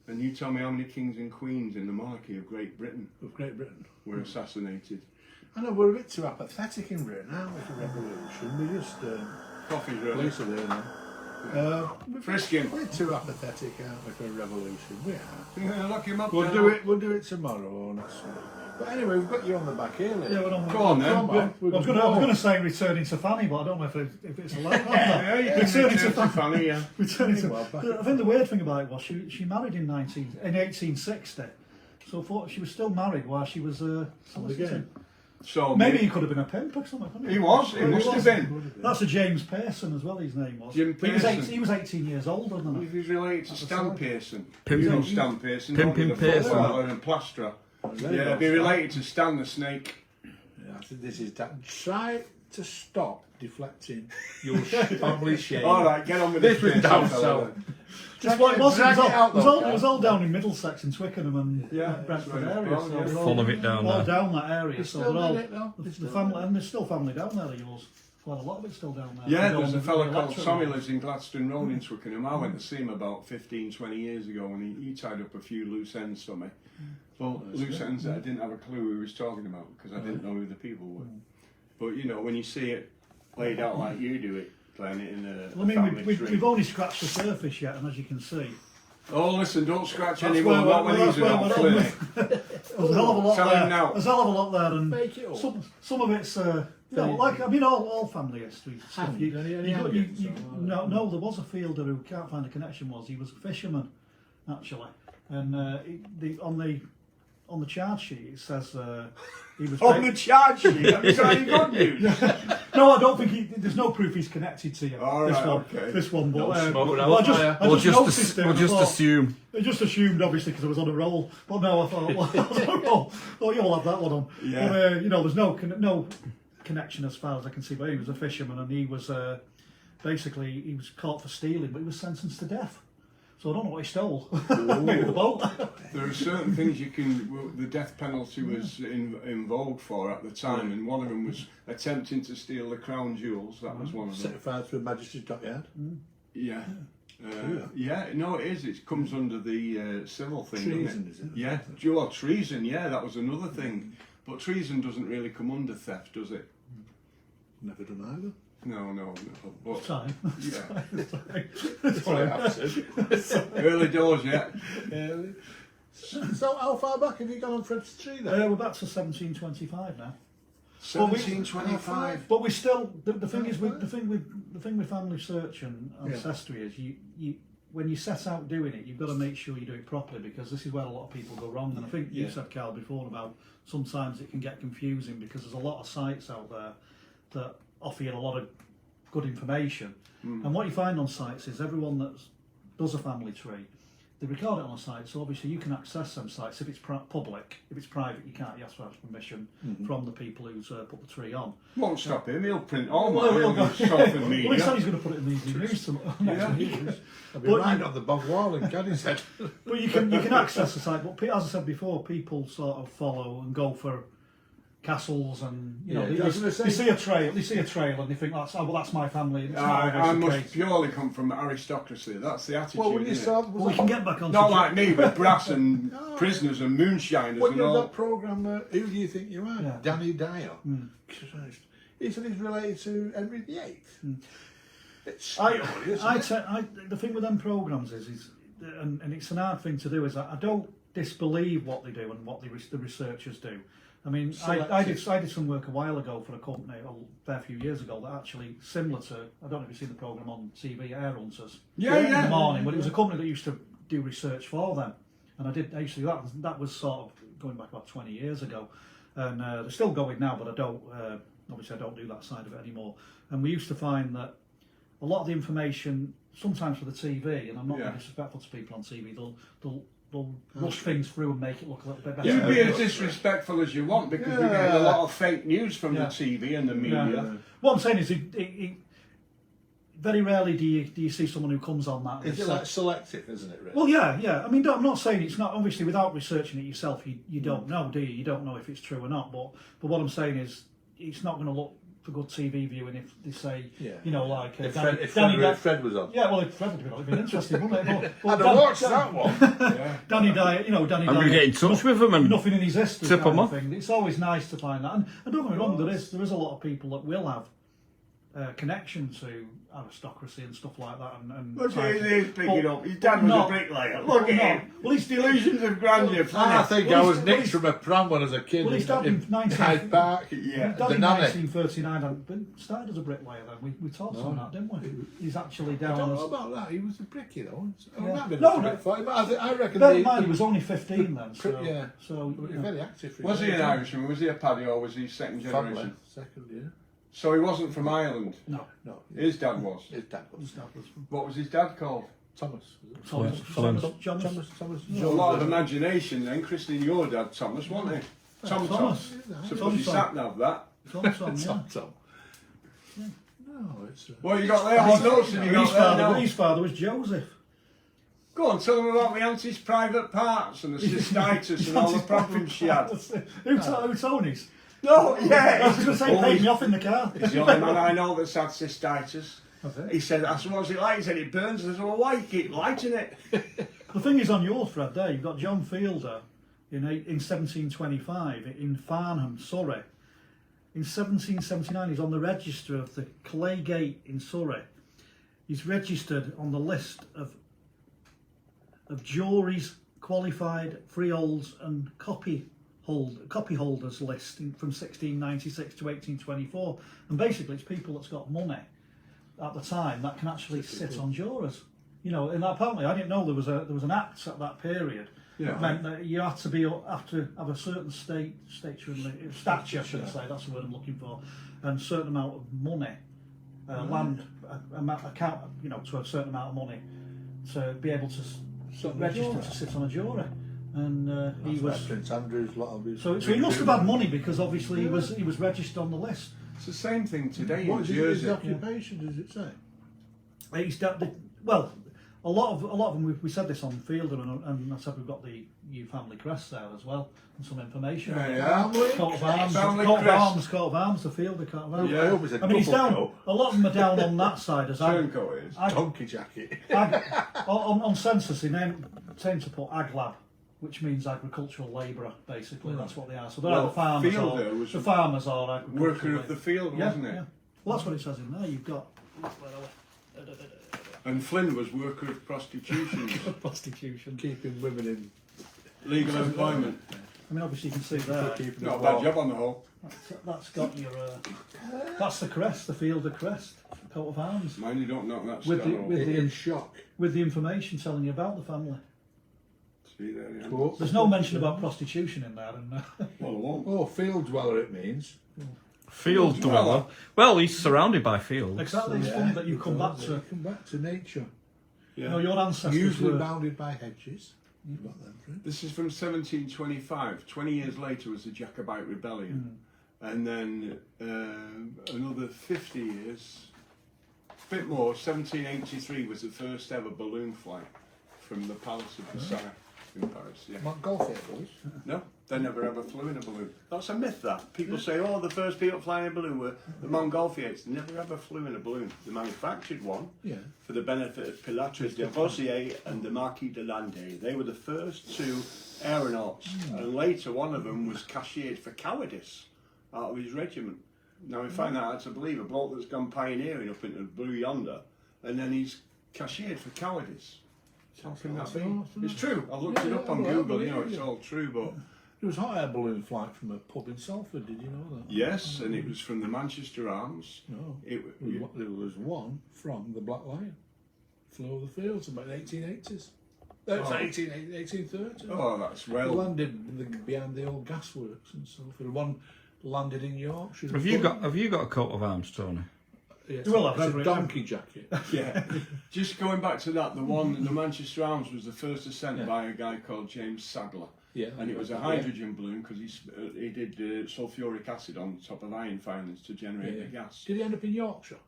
Speaker 2: And you tell me how many kings and queens in the monarchy of Great Britain
Speaker 1: Of Great Britain.
Speaker 2: were assassinated.
Speaker 1: I know, we're a bit too apathetic in Britain now with the revolution. We just
Speaker 2: Coffee's ready.
Speaker 1: police are there now.
Speaker 2: Frisk him.
Speaker 1: We're too apathetic, aren't we, for a revolution? We are.
Speaker 2: You're gonna lock him up.
Speaker 1: We'll
Speaker 2: now.
Speaker 1: do it. We'll do it tomorrow or next week. But anyway, we've got you on the back here. Lily.
Speaker 4: Yeah, we're on.
Speaker 2: Go on then.
Speaker 1: Come on.
Speaker 4: I was going to say returning to Fanny, but I don't know if it's allowed.
Speaker 2: Yeah, you can
Speaker 4: Returning
Speaker 2: return to Fanny, yeah.
Speaker 4: Returning to.
Speaker 1: Well, back
Speaker 4: I think the weird thing about it was she married in 1860, so I thought she was still married while she was soliciting.
Speaker 2: So
Speaker 4: Maybe he could have been a pimp or something. Couldn't
Speaker 2: he was. He must have been.
Speaker 4: That's a James Pearson as well. His name was.
Speaker 2: Jim
Speaker 4: He was,
Speaker 2: Pearson.
Speaker 4: he was 18 years older than her.
Speaker 2: He was related to Stan Pearson.
Speaker 3: Pimpin'-
Speaker 2: You know Stan Pearson.
Speaker 3: Pimpin'
Speaker 2: don't you? The
Speaker 3: Pearson.
Speaker 2: footballer and plasterer. Yeah, be related to Stan the Snake.
Speaker 1: Yeah, I think this is that. Try to stop deflecting your family shame.
Speaker 2: All right, get on with
Speaker 1: This was
Speaker 2: Pearson
Speaker 1: down
Speaker 2: fella
Speaker 1: south.
Speaker 2: then.
Speaker 4: Just what it was. It
Speaker 1: Drag
Speaker 4: was,
Speaker 1: it out,
Speaker 4: all,
Speaker 1: though.
Speaker 4: it was all down in Middlesex and Twickenham and
Speaker 2: Yeah,
Speaker 4: Brentford
Speaker 2: that's
Speaker 4: area.
Speaker 2: right.
Speaker 4: So
Speaker 2: Yeah.
Speaker 4: they're
Speaker 3: Full of it down
Speaker 4: all
Speaker 3: there.
Speaker 4: down that area.
Speaker 1: They
Speaker 4: So
Speaker 1: still
Speaker 4: they're all
Speaker 1: did it, though. They
Speaker 4: the
Speaker 1: still
Speaker 4: family,
Speaker 1: did it.
Speaker 4: and there's still family down there. Yours, quite a lot of it's still down there.
Speaker 2: Yeah,
Speaker 4: They go
Speaker 2: there's
Speaker 4: on
Speaker 2: a
Speaker 4: the
Speaker 2: fella called
Speaker 4: electric
Speaker 2: Tommy
Speaker 4: rail.
Speaker 2: lives in Gladstone Road in Twickenham. I went to see him about 15, 20 years ago and he tied up a few loose ends for me. Well, loose ends that I didn't have a clue who he was talking about because I didn't know who the people were. But you know, when you see it laid out like you do it, playing it in a
Speaker 4: Well, I mean,
Speaker 2: family
Speaker 4: we've,
Speaker 2: tree.
Speaker 4: we've only scratched the surface yet, and as you can see,
Speaker 2: Oh, listen, don't scratch
Speaker 4: That's
Speaker 2: anyone.
Speaker 4: where
Speaker 2: Not when
Speaker 4: we're-
Speaker 2: he's
Speaker 4: that's
Speaker 2: on
Speaker 4: where
Speaker 2: Flynny.
Speaker 4: there's a hell of a lot
Speaker 2: Tell
Speaker 4: there.
Speaker 2: him now.
Speaker 4: There's a hell of a lot there, and
Speaker 1: Make it up.
Speaker 4: some of it's like I mean, all family history stuff.
Speaker 1: Hand,
Speaker 4: You,
Speaker 1: any
Speaker 4: you got-
Speaker 1: hands
Speaker 4: you-
Speaker 1: or-
Speaker 4: no, there was a fielder who can't find a connection. He was a fisherman, actually, and on the charge sheet it says he was
Speaker 2: On the charge sheet. Have you got any good news?
Speaker 4: No, I don't think there's no proof he's connected to you.
Speaker 2: All
Speaker 4: this
Speaker 2: right,
Speaker 4: one,
Speaker 2: okay.
Speaker 4: this one. But
Speaker 1: No smoke, no
Speaker 4: well, I
Speaker 1: fire.
Speaker 4: I
Speaker 3: We'll
Speaker 4: noticed it
Speaker 3: we'll
Speaker 4: and I
Speaker 3: just
Speaker 4: thought-
Speaker 3: assume.
Speaker 4: I just assumed, obviously, because I was on a roll. But no, I thought, well, I was on a roll. Oh, you'll have that one on.
Speaker 2: Yeah.
Speaker 4: But, there's no connection as far as I can see. But he was a fisherman, and he was basically he was caught for stealing, but he was sentenced to death. So I don't know what he stole. Maybe the boat.
Speaker 2: There are certain things you can. The death penalty was in vogue for at the time, and one of them was attempting to steal the crown jewels. That was one of them.
Speaker 1: Certified through Magistrate's Dockyard.
Speaker 2: Yeah. No, it is. It comes under the civil thing. doesn't
Speaker 1: Treason, is it?
Speaker 2: Yeah, dual treason. Yeah, that was another thing. But treason doesn't really come under theft, does it?
Speaker 1: Never done either.
Speaker 2: No. But,
Speaker 4: Time.
Speaker 2: yeah,
Speaker 1: That's what I have said.
Speaker 2: early doors. Yeah.
Speaker 1: So how far back have you gone on Fred's tree then?
Speaker 4: We're back to 1725 now.
Speaker 2: 1725.
Speaker 4: But we still the thing is with the thing with family search and ancestry is you when you set out doing it, you've got to make sure you do it properly, because this is where a lot of people go wrong. And I think you said, Carl, before about sometimes it can get confusing because there's a lot of sites out there that offer you a lot of good information. And what you find on sites is everyone that does a family tree, they record it on a site, so obviously you can access them sites. If it's public, if it's private, you can't. You have to have permission from the people who's put the tree on.
Speaker 2: Won't stop him. He'll print all
Speaker 4: Well,
Speaker 2: mine
Speaker 4: he'll
Speaker 2: on
Speaker 4: go-
Speaker 2: social
Speaker 4: Well, he
Speaker 2: media.
Speaker 4: said he's going to put it in the Evening News next week.
Speaker 1: I'll be
Speaker 4: But
Speaker 1: right
Speaker 4: you-
Speaker 1: on the bog wall in Caddy's head.
Speaker 4: But you can access the site. But as I said before, people sort of follow and go for castles, and they see a trail and they think that's my family. And it's not
Speaker 2: I
Speaker 4: always the
Speaker 2: must
Speaker 4: case.
Speaker 2: purely come from aristocracy. That's the attitude.
Speaker 1: Well, when you
Speaker 2: isn't it?
Speaker 1: saw
Speaker 4: Well, we can get back on.
Speaker 2: Not like me with brass and prisoners and moonshiners
Speaker 1: when
Speaker 2: and
Speaker 1: you're
Speaker 2: all.
Speaker 1: that programme, who do you think you are?
Speaker 4: Yeah.
Speaker 1: Danny Dyer. Christ. He said he's related to Henry VIII. It's
Speaker 4: The thing with them programs is and it's an hard thing to do, is I don't disbelieve what they do and what the researchers do. I mean, I did some work a while ago for a company a fair few years ago that actually similar to, I don't know if you've seen the programme on TV, Air Hunters. In the morning, but it was a company that used to do research for them, and I used to do that was sort of going back about 20 years ago, and they're still going now, but I don't obviously I don't do that side of it anymore. And we used to find that a lot of the information, sometimes for the TV, and I'm not being disrespectful to people on TV, they'll rush things through and make it look a little bit better.
Speaker 2: You be as disrespectful as you want, because we get a lot of fake news from the TV and the media.
Speaker 4: Yeah. What I'm saying is, very rarely do you see someone who comes on that.
Speaker 1: It's like selective, isn't it, really?
Speaker 4: Well, yeah. I mean, I'm not saying it's not. Obviously, without researching it yourself, you don't know, do you? You don't know if it's true or not. But what I'm saying is, it's not going to look for good TV viewing if they say, like
Speaker 1: if Fred was on.
Speaker 4: Yeah, well, if Fred would be interesting, wouldn't it? But
Speaker 1: I'd watch that one.
Speaker 4: Danny Dyer, Danny
Speaker 3: I'm going
Speaker 4: Dyer.
Speaker 3: to get in touch with them and
Speaker 4: Nothing in his history.
Speaker 3: tip 'em
Speaker 4: kind of
Speaker 3: off.
Speaker 4: thing. It's always nice to find that, and don't get me wrong, there is a lot of people that will have connection to aristocracy and stuff like that. And
Speaker 2: Look at
Speaker 4: title.
Speaker 2: his picking
Speaker 4: But-
Speaker 2: up. His dad
Speaker 4: but
Speaker 2: was
Speaker 4: not-
Speaker 2: a bricklayer. Look
Speaker 4: but
Speaker 2: at
Speaker 4: not-
Speaker 2: him.
Speaker 4: Well, he's
Speaker 2: Delusions of grandeur.
Speaker 1: I think
Speaker 4: Well,
Speaker 1: I was
Speaker 4: he's-
Speaker 1: nicked
Speaker 4: he's-
Speaker 1: from a pram when I was a kid.
Speaker 4: Well, he started in 19
Speaker 1: Hyde Park.
Speaker 2: Yeah.
Speaker 4: Dad
Speaker 1: The
Speaker 4: in
Speaker 1: nanny.
Speaker 4: 1939 and started as a bricklayer then. We talked on that, didn't we? He's actually
Speaker 1: I
Speaker 4: down
Speaker 1: don't
Speaker 4: as...
Speaker 1: know about that. He was a brick, you know.
Speaker 4: Yeah.
Speaker 1: Might have been
Speaker 4: No,
Speaker 1: a
Speaker 4: no.
Speaker 1: brick fight, but I reckon
Speaker 4: Bear in mind, he was only 15 then, so...
Speaker 1: Yeah.
Speaker 4: So,
Speaker 1: he was very active. for
Speaker 2: Was
Speaker 1: his
Speaker 2: he an
Speaker 1: age.
Speaker 2: Irishman? Was he a paddy or was he second
Speaker 1: Family.
Speaker 2: generation?
Speaker 1: Second, yeah.
Speaker 2: So he wasn't from Ireland.
Speaker 4: No.
Speaker 1: No.
Speaker 2: His dad was.
Speaker 1: His dad was.
Speaker 4: His dad was
Speaker 2: What was his dad called?
Speaker 1: Thomas.
Speaker 4: Thomas.
Speaker 3: Thomas.
Speaker 1: Thomas.
Speaker 2: A lot of imagination then. Christening your dad, Thomas, wasn't he? Tom.
Speaker 4: Thomas.
Speaker 2: Suppose you sat nav that.
Speaker 4: Thomas, yeah.
Speaker 1: Tom. No, it's.
Speaker 2: What you got there? What notes have you got there now?
Speaker 4: His father was Joseph.
Speaker 2: Go on, tell them about my auntie's private parts and the cystitis and all the problems she had.
Speaker 4: Who Tony's?
Speaker 2: No,
Speaker 4: I
Speaker 2: yeah.
Speaker 4: was going to say, paid me off in the car.
Speaker 2: He's the only man I know that's had cystitis.
Speaker 4: That's it.
Speaker 2: He said, I said, what's it like? He said, it burns. I said, well, why you keep lighting it?
Speaker 4: The thing is on your thread there, you've got John Fielder in 1725 in Farnham, Surrey. In 1779 he's on the register of the Claygate in Surrey. He's registered on the list of juries, qualified freeholds and copy holders list from 1696 to 1824, and basically it's people that's got money at the time that can actually sit on jurors. You know, and apparently I didn't know there was an act at that period.
Speaker 2: Yeah.
Speaker 4: It meant that you had to have a certain stature, I should say. That's the word I'm looking for, and a certain amount of money, land, account, you know, to a certain amount of money to be able to register to sit on a jury. And he was
Speaker 1: Prince Andrew's lot of his.
Speaker 4: so he must have had money because obviously he was registered on the list.
Speaker 2: It's the same thing today
Speaker 1: What
Speaker 2: in
Speaker 1: is his
Speaker 2: Jersey.
Speaker 1: occupation? Does it say?
Speaker 4: Well, a lot of them. We said this on Fielder, and I said we've got the new family crest there as well, and some information. on it.
Speaker 2: Yeah.
Speaker 4: Coat of arms,
Speaker 2: Family
Speaker 4: coat of
Speaker 2: crest.
Speaker 4: arms, coat of arms. The Fielder coat of arms.
Speaker 2: Yeah.
Speaker 1: I hope it's a
Speaker 4: I mean, he's
Speaker 1: double
Speaker 4: down.
Speaker 1: coat.
Speaker 4: A lot of them are down on that side as
Speaker 2: Turncoat is.
Speaker 1: Donkey jacket.
Speaker 4: on census. They tend to put aglab, which means agricultural labourer. Basically, that's what they are. So they're
Speaker 2: Well,
Speaker 4: either farmers
Speaker 2: Fielder was
Speaker 4: the farmers are agricultural
Speaker 2: Worker of the field,
Speaker 4: yeah,
Speaker 2: wasn't it?
Speaker 4: yeah. Well, that's what it says in there. You've got
Speaker 2: And Flynn was worker of prostitution.
Speaker 4: prostitution.
Speaker 1: Keeping women in.
Speaker 2: Legal employment.
Speaker 4: I mean, obviously you can see there.
Speaker 1: Keeping
Speaker 2: Not a
Speaker 1: them
Speaker 2: bad
Speaker 1: warm.
Speaker 2: job on the whole.
Speaker 4: That's got your. That's the crest, the Fielder crest, coat of arms,
Speaker 2: Mind you don't knock that
Speaker 4: With
Speaker 2: star
Speaker 4: the-
Speaker 2: off.
Speaker 4: with
Speaker 1: In shock.
Speaker 4: with the information telling you about the family.
Speaker 2: See there, yeah.
Speaker 1: Cool.
Speaker 4: There's no mention about prostitution in there, and
Speaker 2: Well, it won't.
Speaker 1: Oh, field dweller it means.
Speaker 3: Field dweller. Well, he's surrounded by fields.
Speaker 4: exactly. It's funny that you come back to.
Speaker 1: Come back to nature.
Speaker 4: You
Speaker 2: Yeah.
Speaker 4: know, your ancestors
Speaker 1: Usually
Speaker 4: were.
Speaker 1: bounded by hedges. You've got them, right?
Speaker 2: This is from 1725. 20 years later was the Jacobite Rebellion. And then another 50 years, a bit more, 1783 was the first ever balloon flight from the Palace of Versailles in Paris. Yeah.
Speaker 1: Montgolfier boys.
Speaker 2: No, they never ever flew in a balloon. That's a myth, that. People say, oh, the first people flying a balloon were the Montgolfiers. They never ever flew in a balloon. They manufactured one
Speaker 1: Yeah.
Speaker 2: for the benefit of Pilatres de Rosier and the Marquis de Landais. They were the first two aeronauts, and later one of them was cashiered for cowardice out of his regiment. Now we find that hard to believe, a bloke that's gone pioneering up into the blue yonder, and then he's cashiered for cowardice. How can that be? It's true. I looked it up on
Speaker 1: well, I
Speaker 2: Google, you know,
Speaker 1: believe
Speaker 2: it's
Speaker 1: you.
Speaker 2: all true, but
Speaker 1: There was hot air balloon flight from a pub in Salford, did you know that?
Speaker 2: yes, and it was from the Manchester Arms.
Speaker 1: No.
Speaker 2: It,
Speaker 1: There was one from the Black Lion. Flew over the fields about the 1880s. It's 1830s.
Speaker 2: oh, that's
Speaker 1: It
Speaker 2: well.
Speaker 1: landed behind the old gasworks and Salford. One landed in Yorkshire.
Speaker 3: Have you got a coat of arms, Tony?
Speaker 1: Yeah,
Speaker 4: Well,
Speaker 1: it's
Speaker 4: I've
Speaker 1: a
Speaker 4: read-
Speaker 1: donkey jacket.
Speaker 2: Yeah. Just going back to that, the Manchester Arms was the first ascent by a guy called James Sadler.
Speaker 1: Yeah.
Speaker 2: And it was a hydrogen balloon because he did sulfuric acid on top of iron filings to generate the gas.
Speaker 1: Did he end up in Yorkshire?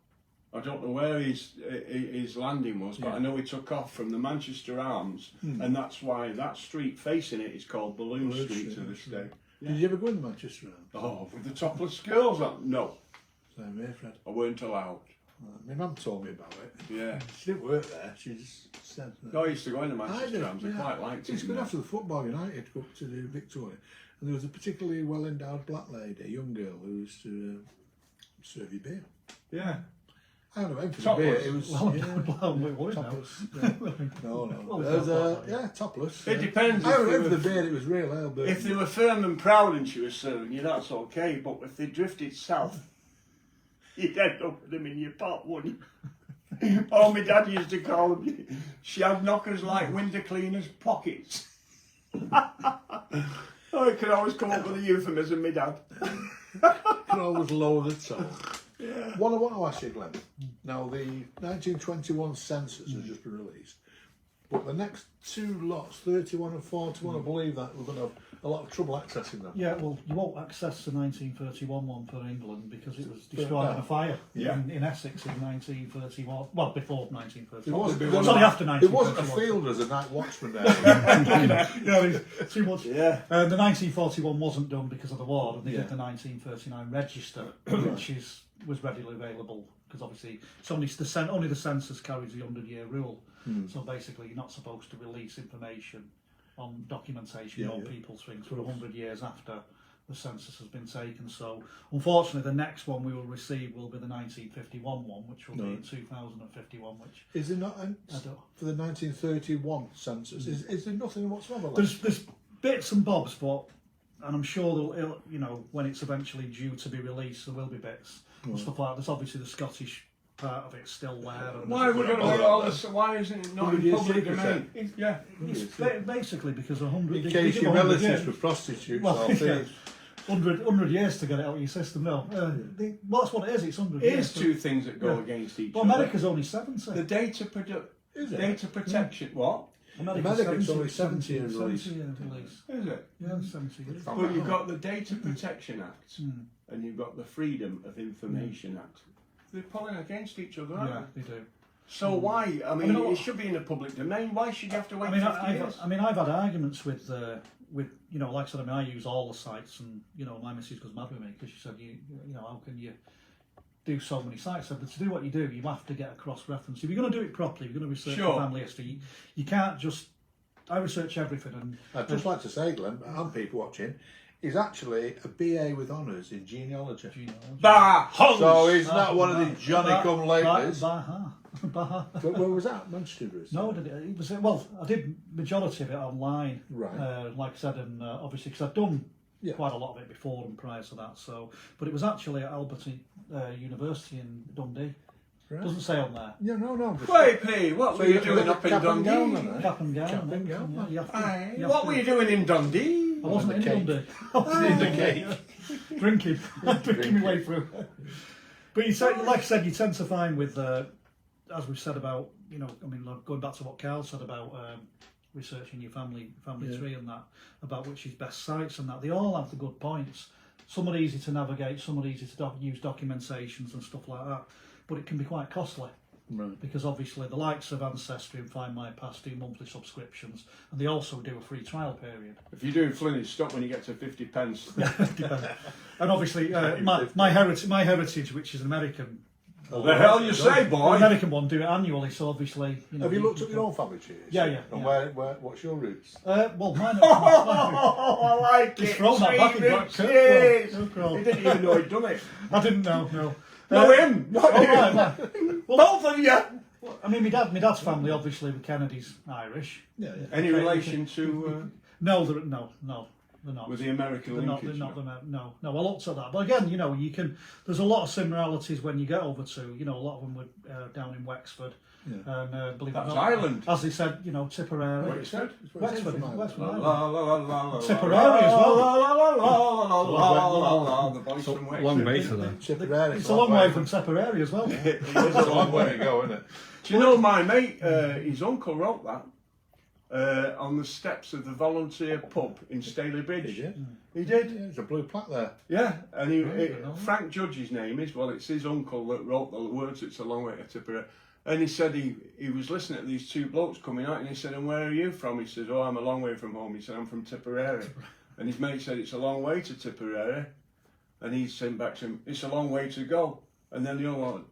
Speaker 2: I don't know where his landing was, but
Speaker 1: Yeah.
Speaker 2: I know he took off from the Manchester Arms, and that's why that street facing it is called Balloon
Speaker 1: Balloon
Speaker 2: Street to
Speaker 1: Street,
Speaker 2: this day.
Speaker 1: Did you ever go in the Manchester Arms?
Speaker 2: Oh, with the topless girls on? No,
Speaker 1: Same here, Fred.
Speaker 2: I weren't allowed.
Speaker 1: My mum told me about it.
Speaker 2: Yeah.
Speaker 1: She didn't work there. She just said that.
Speaker 2: No, I used to go in the
Speaker 1: I
Speaker 2: Manchester
Speaker 1: did,
Speaker 2: Arms. I quite liked
Speaker 1: It's
Speaker 2: it.
Speaker 1: good after the football United go up to the Victoria, and there was a particularly well endowed black lady, a young girl, who used to serve you beer.
Speaker 2: Yeah.
Speaker 1: I don't know, for the
Speaker 2: Topless.
Speaker 1: beer, it was
Speaker 4: topless.
Speaker 1: No.
Speaker 4: Well,
Speaker 1: It was,
Speaker 4: topless.
Speaker 1: topless.
Speaker 2: It depends.
Speaker 1: I
Speaker 2: If
Speaker 1: don't
Speaker 2: they
Speaker 1: know for
Speaker 2: were-
Speaker 1: the beer, it was real ale, but
Speaker 2: If they were firm and proud and she was serving you, that's okay. But if they drifted south, you'd end up with them in your pot, wouldn't you? Oh, my dad used to call them, she had knockers like window cleaners' pockets. Oh, it could always come up with a euphemism, my dad.
Speaker 1: can always lower the tone. What I want to ask you, Glenn. Now, the 1921 census has just been released, but the next two lots, 31 and 41, I believe that we're going to have a lot of trouble accessing them.
Speaker 4: Yeah, well, you won't access the 1931 one for England because it was destroyed in a fire in Essex in 1931. Well, before 1931.
Speaker 1: There
Speaker 4: It's only after
Speaker 1: There wasn't a
Speaker 4: 1931.
Speaker 1: field as a night watchman there.
Speaker 4: There's too much.
Speaker 2: Yeah.
Speaker 4: The 1941 wasn't done because of the war, and they did the 1939 register, which was readily available because obviously it's only the census carries the 100-year rule. So basically, you're not supposed to release information on documentation on people's things for 100 years after the census has been taken. So unfortunately, the next one we will receive will be the 1951 one, which will be in 2051. Which
Speaker 1: Is there not for the 1931 census? Is there nothing whatsoever?
Speaker 4: there's bits and bobs, but and I'm sure it'll, when it's eventually due to be released, there will be bits and stuff like that. There's obviously the Scottish part of it still there. And
Speaker 2: Why would all this? Why isn't it not in public domain? Yeah.
Speaker 4: It's basically because 100
Speaker 1: in case your relatives were prostitutes or thieves.
Speaker 4: 100 years to get it out of your system. No, well, that's what it is. It's 100 years.
Speaker 2: Here's two things that go against each
Speaker 4: Well,
Speaker 2: other.
Speaker 4: America's only 70.
Speaker 2: The data protection. What?
Speaker 1: America's only 70 years
Speaker 4: 70
Speaker 1: release.
Speaker 4: years release.
Speaker 2: Is it?
Speaker 4: Yeah, 70 years.
Speaker 2: But you've got the Data Protection Act and you've got the Freedom of Information Act. They're pulling against each other, aren't
Speaker 4: Yeah,
Speaker 2: they?
Speaker 4: they do.
Speaker 2: So why? I mean, it should be in the public domain. Why should you have to wait 50 years?
Speaker 4: I've had arguments with like I said, I use all the sites, and my missus goes mad with me because she said, how can you do so many sites? I said, to do what you do, you have to get a cross reference. If you're going to do it properly, you're going to research the family history. You can't just. I research everything, and
Speaker 1: I'd just like to say, Glenn, and people watching, he's actually a BA with honours in genealogy.
Speaker 2: Bah!
Speaker 1: So he's not one of the Johnny-come-laters. Where was that? Manchester?
Speaker 4: No, it was. Well, I did majority of it online,
Speaker 1: right?
Speaker 4: Like I said, and obviously because I'd done quite a lot of it before and prior to that. So, but it was actually at Albert University in Dundee. Right. Doesn't say on there.
Speaker 1: Yeah, no.
Speaker 2: Wait, P, what were you doing up in Dundee?
Speaker 4: Cap and gown.
Speaker 2: What were you doing in Dundee?
Speaker 4: I wasn't in Dundee. I was in the cake. Drinking my way through. But you said, like I said, you tend to find with, as we've said about, going back to what Carl said about researching your family tree and that, about which is best sites and that, they all have the good points. Some are easy to navigate, some are easy to use documentations and stuff like that. But it can be quite costly, because obviously the likes of Ancestry and Find My Past do monthly subscriptions, and they also do a free trial period.
Speaker 2: If you're doing Flynny, stop when you get to 50 pence.
Speaker 4: And obviously my heritage, which is an American.
Speaker 2: What the hell you say, boy?
Speaker 4: The American one do it annually, so obviously.
Speaker 1: Have you looked at your own family trees?
Speaker 4: Yeah.
Speaker 1: And what's your roots?
Speaker 4: Well, mine.
Speaker 2: I like
Speaker 4: He's
Speaker 2: it.
Speaker 4: thrown that back in black
Speaker 2: He didn't even know he'd done it.
Speaker 4: I didn't know. No.
Speaker 2: No, him. Not you.
Speaker 4: Right.
Speaker 2: Both of you.
Speaker 4: I mean, my dad's family, obviously, the Kennedys, Irish.
Speaker 1: Yeah.
Speaker 2: Any relation to?
Speaker 4: No, they're not.
Speaker 2: With the American linkage?
Speaker 4: No. I looked at that, but again, you can. There's a lot of similarities when you get over to, a lot of them were down in Wexford, and believe it or
Speaker 2: That's
Speaker 4: not,
Speaker 2: Ireland.
Speaker 4: As they said, Tipperary.
Speaker 2: What you said?
Speaker 4: Wexford.
Speaker 2: Tipperary
Speaker 4: Tipperary as
Speaker 2: well. The boys from Wexford.
Speaker 3: Long way to there.
Speaker 1: Tipperary.
Speaker 4: It's a long way from Tipperary as well.
Speaker 1: It's a long way to go, isn't it?
Speaker 2: Do you know my mate? His uncle wrote that. On the steps of the volunteer pub in Staley Bridge. He did?
Speaker 1: Yeah, there's a blue plaque there.
Speaker 2: Yeah, and Frank Judge's name is, it's his uncle that wrote the words, it's a long way to Tipperary. And he said he was listening to these two blokes coming out, and he said, and where are you from? He says, oh, I'm a long way from home. He said, I'm from Tipperary. And his mate said, it's a long way to Tipperary. And he said back to him, it's a long way to go. And then the other one,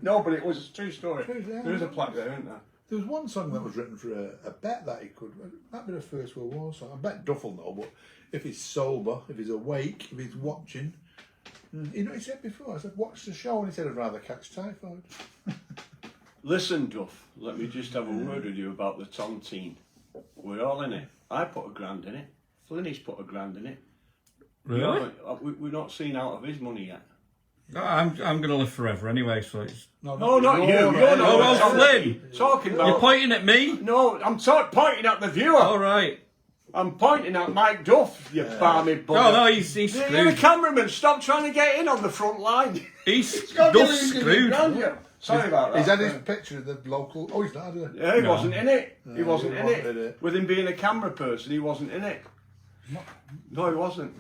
Speaker 2: No, but it was a true story. There is a plaque there, isn't there?
Speaker 1: There was one song that was written for a bet that he could. Might be the First World War song. I bet Duff will know, but if he's sober, if he's awake, if he's watching, You know what he said before? I said, watch the show, and he said, I'd rather catch typhoid.
Speaker 2: Listen, Duff, let me just have a word with you about the tontine. We're all in it. I put £1,000 in it. Flynny's put £1,000 in it.
Speaker 3: Really?
Speaker 2: We're not seen out of his money yet.
Speaker 3: I'm going to live forever anyway, so it's...
Speaker 2: No, not you. You're not.
Speaker 3: Oh, well, Flynn!
Speaker 2: Talking about...
Speaker 3: You're pointing at me?
Speaker 2: No, I'm pointing at the viewer.
Speaker 3: All right.
Speaker 2: I'm pointing at Mike Duff, you balmy bugger.
Speaker 3: Oh, no, he's
Speaker 2: You're the
Speaker 3: screwed.
Speaker 2: cameraman. Stop trying to get in on the front line.
Speaker 3: He's
Speaker 2: got to be
Speaker 3: Duff's
Speaker 2: losing
Speaker 3: screwed.
Speaker 2: £1,000, yeah. Sorry about that.
Speaker 1: He's had his picture of the local... Oh, he's not, is he?
Speaker 2: Yeah, he wasn't in it. He wasn't
Speaker 1: he
Speaker 2: in
Speaker 1: wasn't
Speaker 2: it.
Speaker 1: in it.
Speaker 2: With him being a camera person, he wasn't in it. No, he wasn't.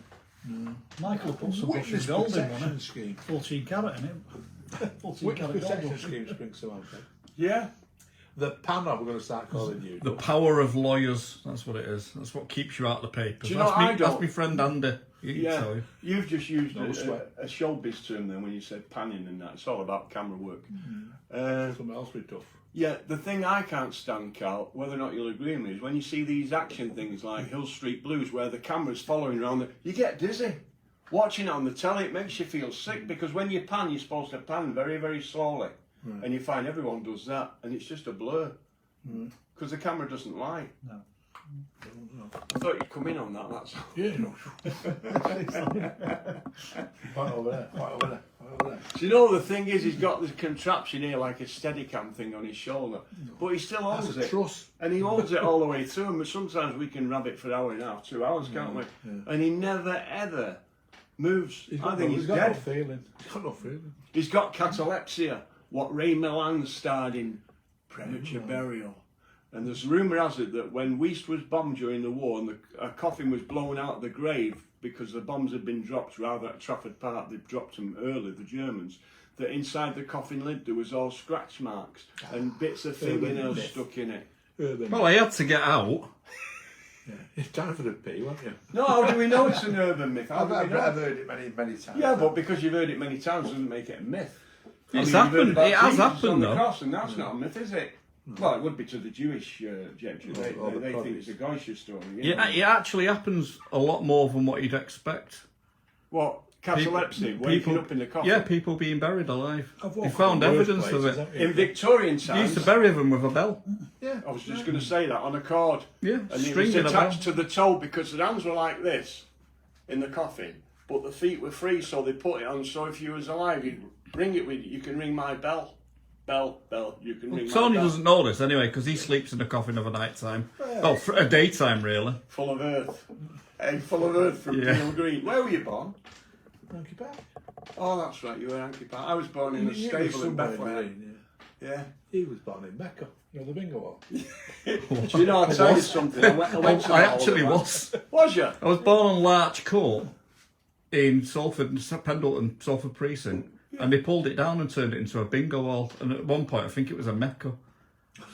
Speaker 4: Michael put some
Speaker 1: Witness
Speaker 4: Russian gold in
Speaker 1: protection
Speaker 4: one.
Speaker 1: scheme.
Speaker 4: 14 carat in it. 14
Speaker 1: Witness
Speaker 4: carat
Speaker 1: protection
Speaker 4: gold.
Speaker 1: scheme springs to mind.
Speaker 2: Yeah.
Speaker 1: The panel, we're going to start calling you.
Speaker 3: The power of lawyers, that's what it is. That's what keeps you out of the papers.
Speaker 2: Do you know
Speaker 3: That's
Speaker 2: what I
Speaker 3: me,
Speaker 2: don't-
Speaker 3: that's my friend Andy. He can tell you.
Speaker 2: You've just used
Speaker 1: No sweat.
Speaker 2: a showbiz term then when you said panning and that. It's all about camera work.
Speaker 1: Something else with tough.
Speaker 2: Yeah, the thing I can't stand, Carl, whether or not you'll agree with me, is when you see these action things like Hill Street Blues where the camera's following around, you get dizzy. Watching it on the telly, it makes you feel sick because when you pan, you're supposed to pan very, very slowly. And you find everyone does that and it's just a blur. Because the camera doesn't lie.
Speaker 4: No.
Speaker 2: I thought you'd come in on that, that's all.
Speaker 1: Yeah, no. Right over there, right over there, right over there.
Speaker 2: Do you know the thing is, he's got this contraption here like a Steadicam thing on his shoulder, but he still holds
Speaker 1: That's a
Speaker 2: it.
Speaker 1: truss.
Speaker 2: And he holds it all the way through, and sometimes we can rub it for an hour and a half, 2 hours, can't we?
Speaker 1: Yeah.
Speaker 2: And he never ever moves.
Speaker 1: He's
Speaker 2: I
Speaker 1: got
Speaker 2: think
Speaker 1: no,
Speaker 2: he's
Speaker 1: got
Speaker 2: dead.
Speaker 1: no feeling. He's got no feeling.
Speaker 2: He's got catalepsia, what Ray Milland starred in Premature Burial. And there's rumour has it that when Weast was bombed during the war and a coffin was blown out of the grave because the bombs had been dropped rather at Trafford Park, they dropped them early, the Germans, that inside the coffin lid there was all scratch marks and bits of fingernails stuck in it.
Speaker 3: Well, I had to get out.
Speaker 1: Yeah. It's time for the pee, won't you?
Speaker 2: No, how do we know it's an urban myth? How
Speaker 1: I've
Speaker 2: do we know?
Speaker 1: heard it many, many times.
Speaker 2: Yeah, but because you've heard it many times doesn't make it a myth.
Speaker 3: It's
Speaker 2: you've heard
Speaker 3: happened.
Speaker 2: about
Speaker 3: It has
Speaker 2: Jesus
Speaker 3: happened,
Speaker 2: on the
Speaker 3: though.
Speaker 2: cross, and that's not a myth, is it? Well, it would be to the Jewish gentry.
Speaker 1: Or the
Speaker 2: They think
Speaker 1: Protestants.
Speaker 2: it's a Goyish story.
Speaker 3: Yeah, it actually happens a lot more than what you'd expect.
Speaker 2: What? Catalepsy, waking up in the coffin?
Speaker 3: Yeah, people being buried alive.
Speaker 1: I've
Speaker 3: They
Speaker 1: walked
Speaker 3: found
Speaker 1: in worse
Speaker 3: evidence of
Speaker 1: places,
Speaker 3: it.
Speaker 1: haven't you?
Speaker 2: In Victorian
Speaker 3: They used
Speaker 2: times,
Speaker 3: to bury them with a bell.
Speaker 1: Yeah.
Speaker 2: I was just going to say that, on a cord.
Speaker 3: Yeah,
Speaker 2: And it
Speaker 3: string
Speaker 2: was
Speaker 3: and a
Speaker 2: attached
Speaker 3: bell.
Speaker 2: to the toe because the hands were like this in the coffin, but the feet were free, so they put it on. So if you was alive, you'd ring it with, you can ring my bell. Bell, you can ring my
Speaker 3: Tony
Speaker 2: bell.
Speaker 3: doesn't know this anyway because he sleeps in a coffin of a night time. Well, for a daytime really.
Speaker 2: Full of earth. Hey, full of earth from
Speaker 3: Yeah.
Speaker 2: Peel Green. Where were you born?
Speaker 1: Thank you, back.
Speaker 2: Oh, that's right, you were Yankee Park. I was born in a
Speaker 1: He was
Speaker 2: stable in
Speaker 1: somewhere
Speaker 2: Bethlehem.
Speaker 1: yeah.
Speaker 2: Yeah.
Speaker 1: He was born in Mecca. You know, the bingo hall.
Speaker 2: Do you know, I'll tell you something. I went to
Speaker 3: I
Speaker 2: that all
Speaker 3: actually
Speaker 2: the
Speaker 3: was.
Speaker 2: Was you?
Speaker 3: I was born on Larch Court in Salford, Pendleton, Salford precinct, and they pulled it down and turned it into a bingo hall. And at one point, I think it was a Mecca.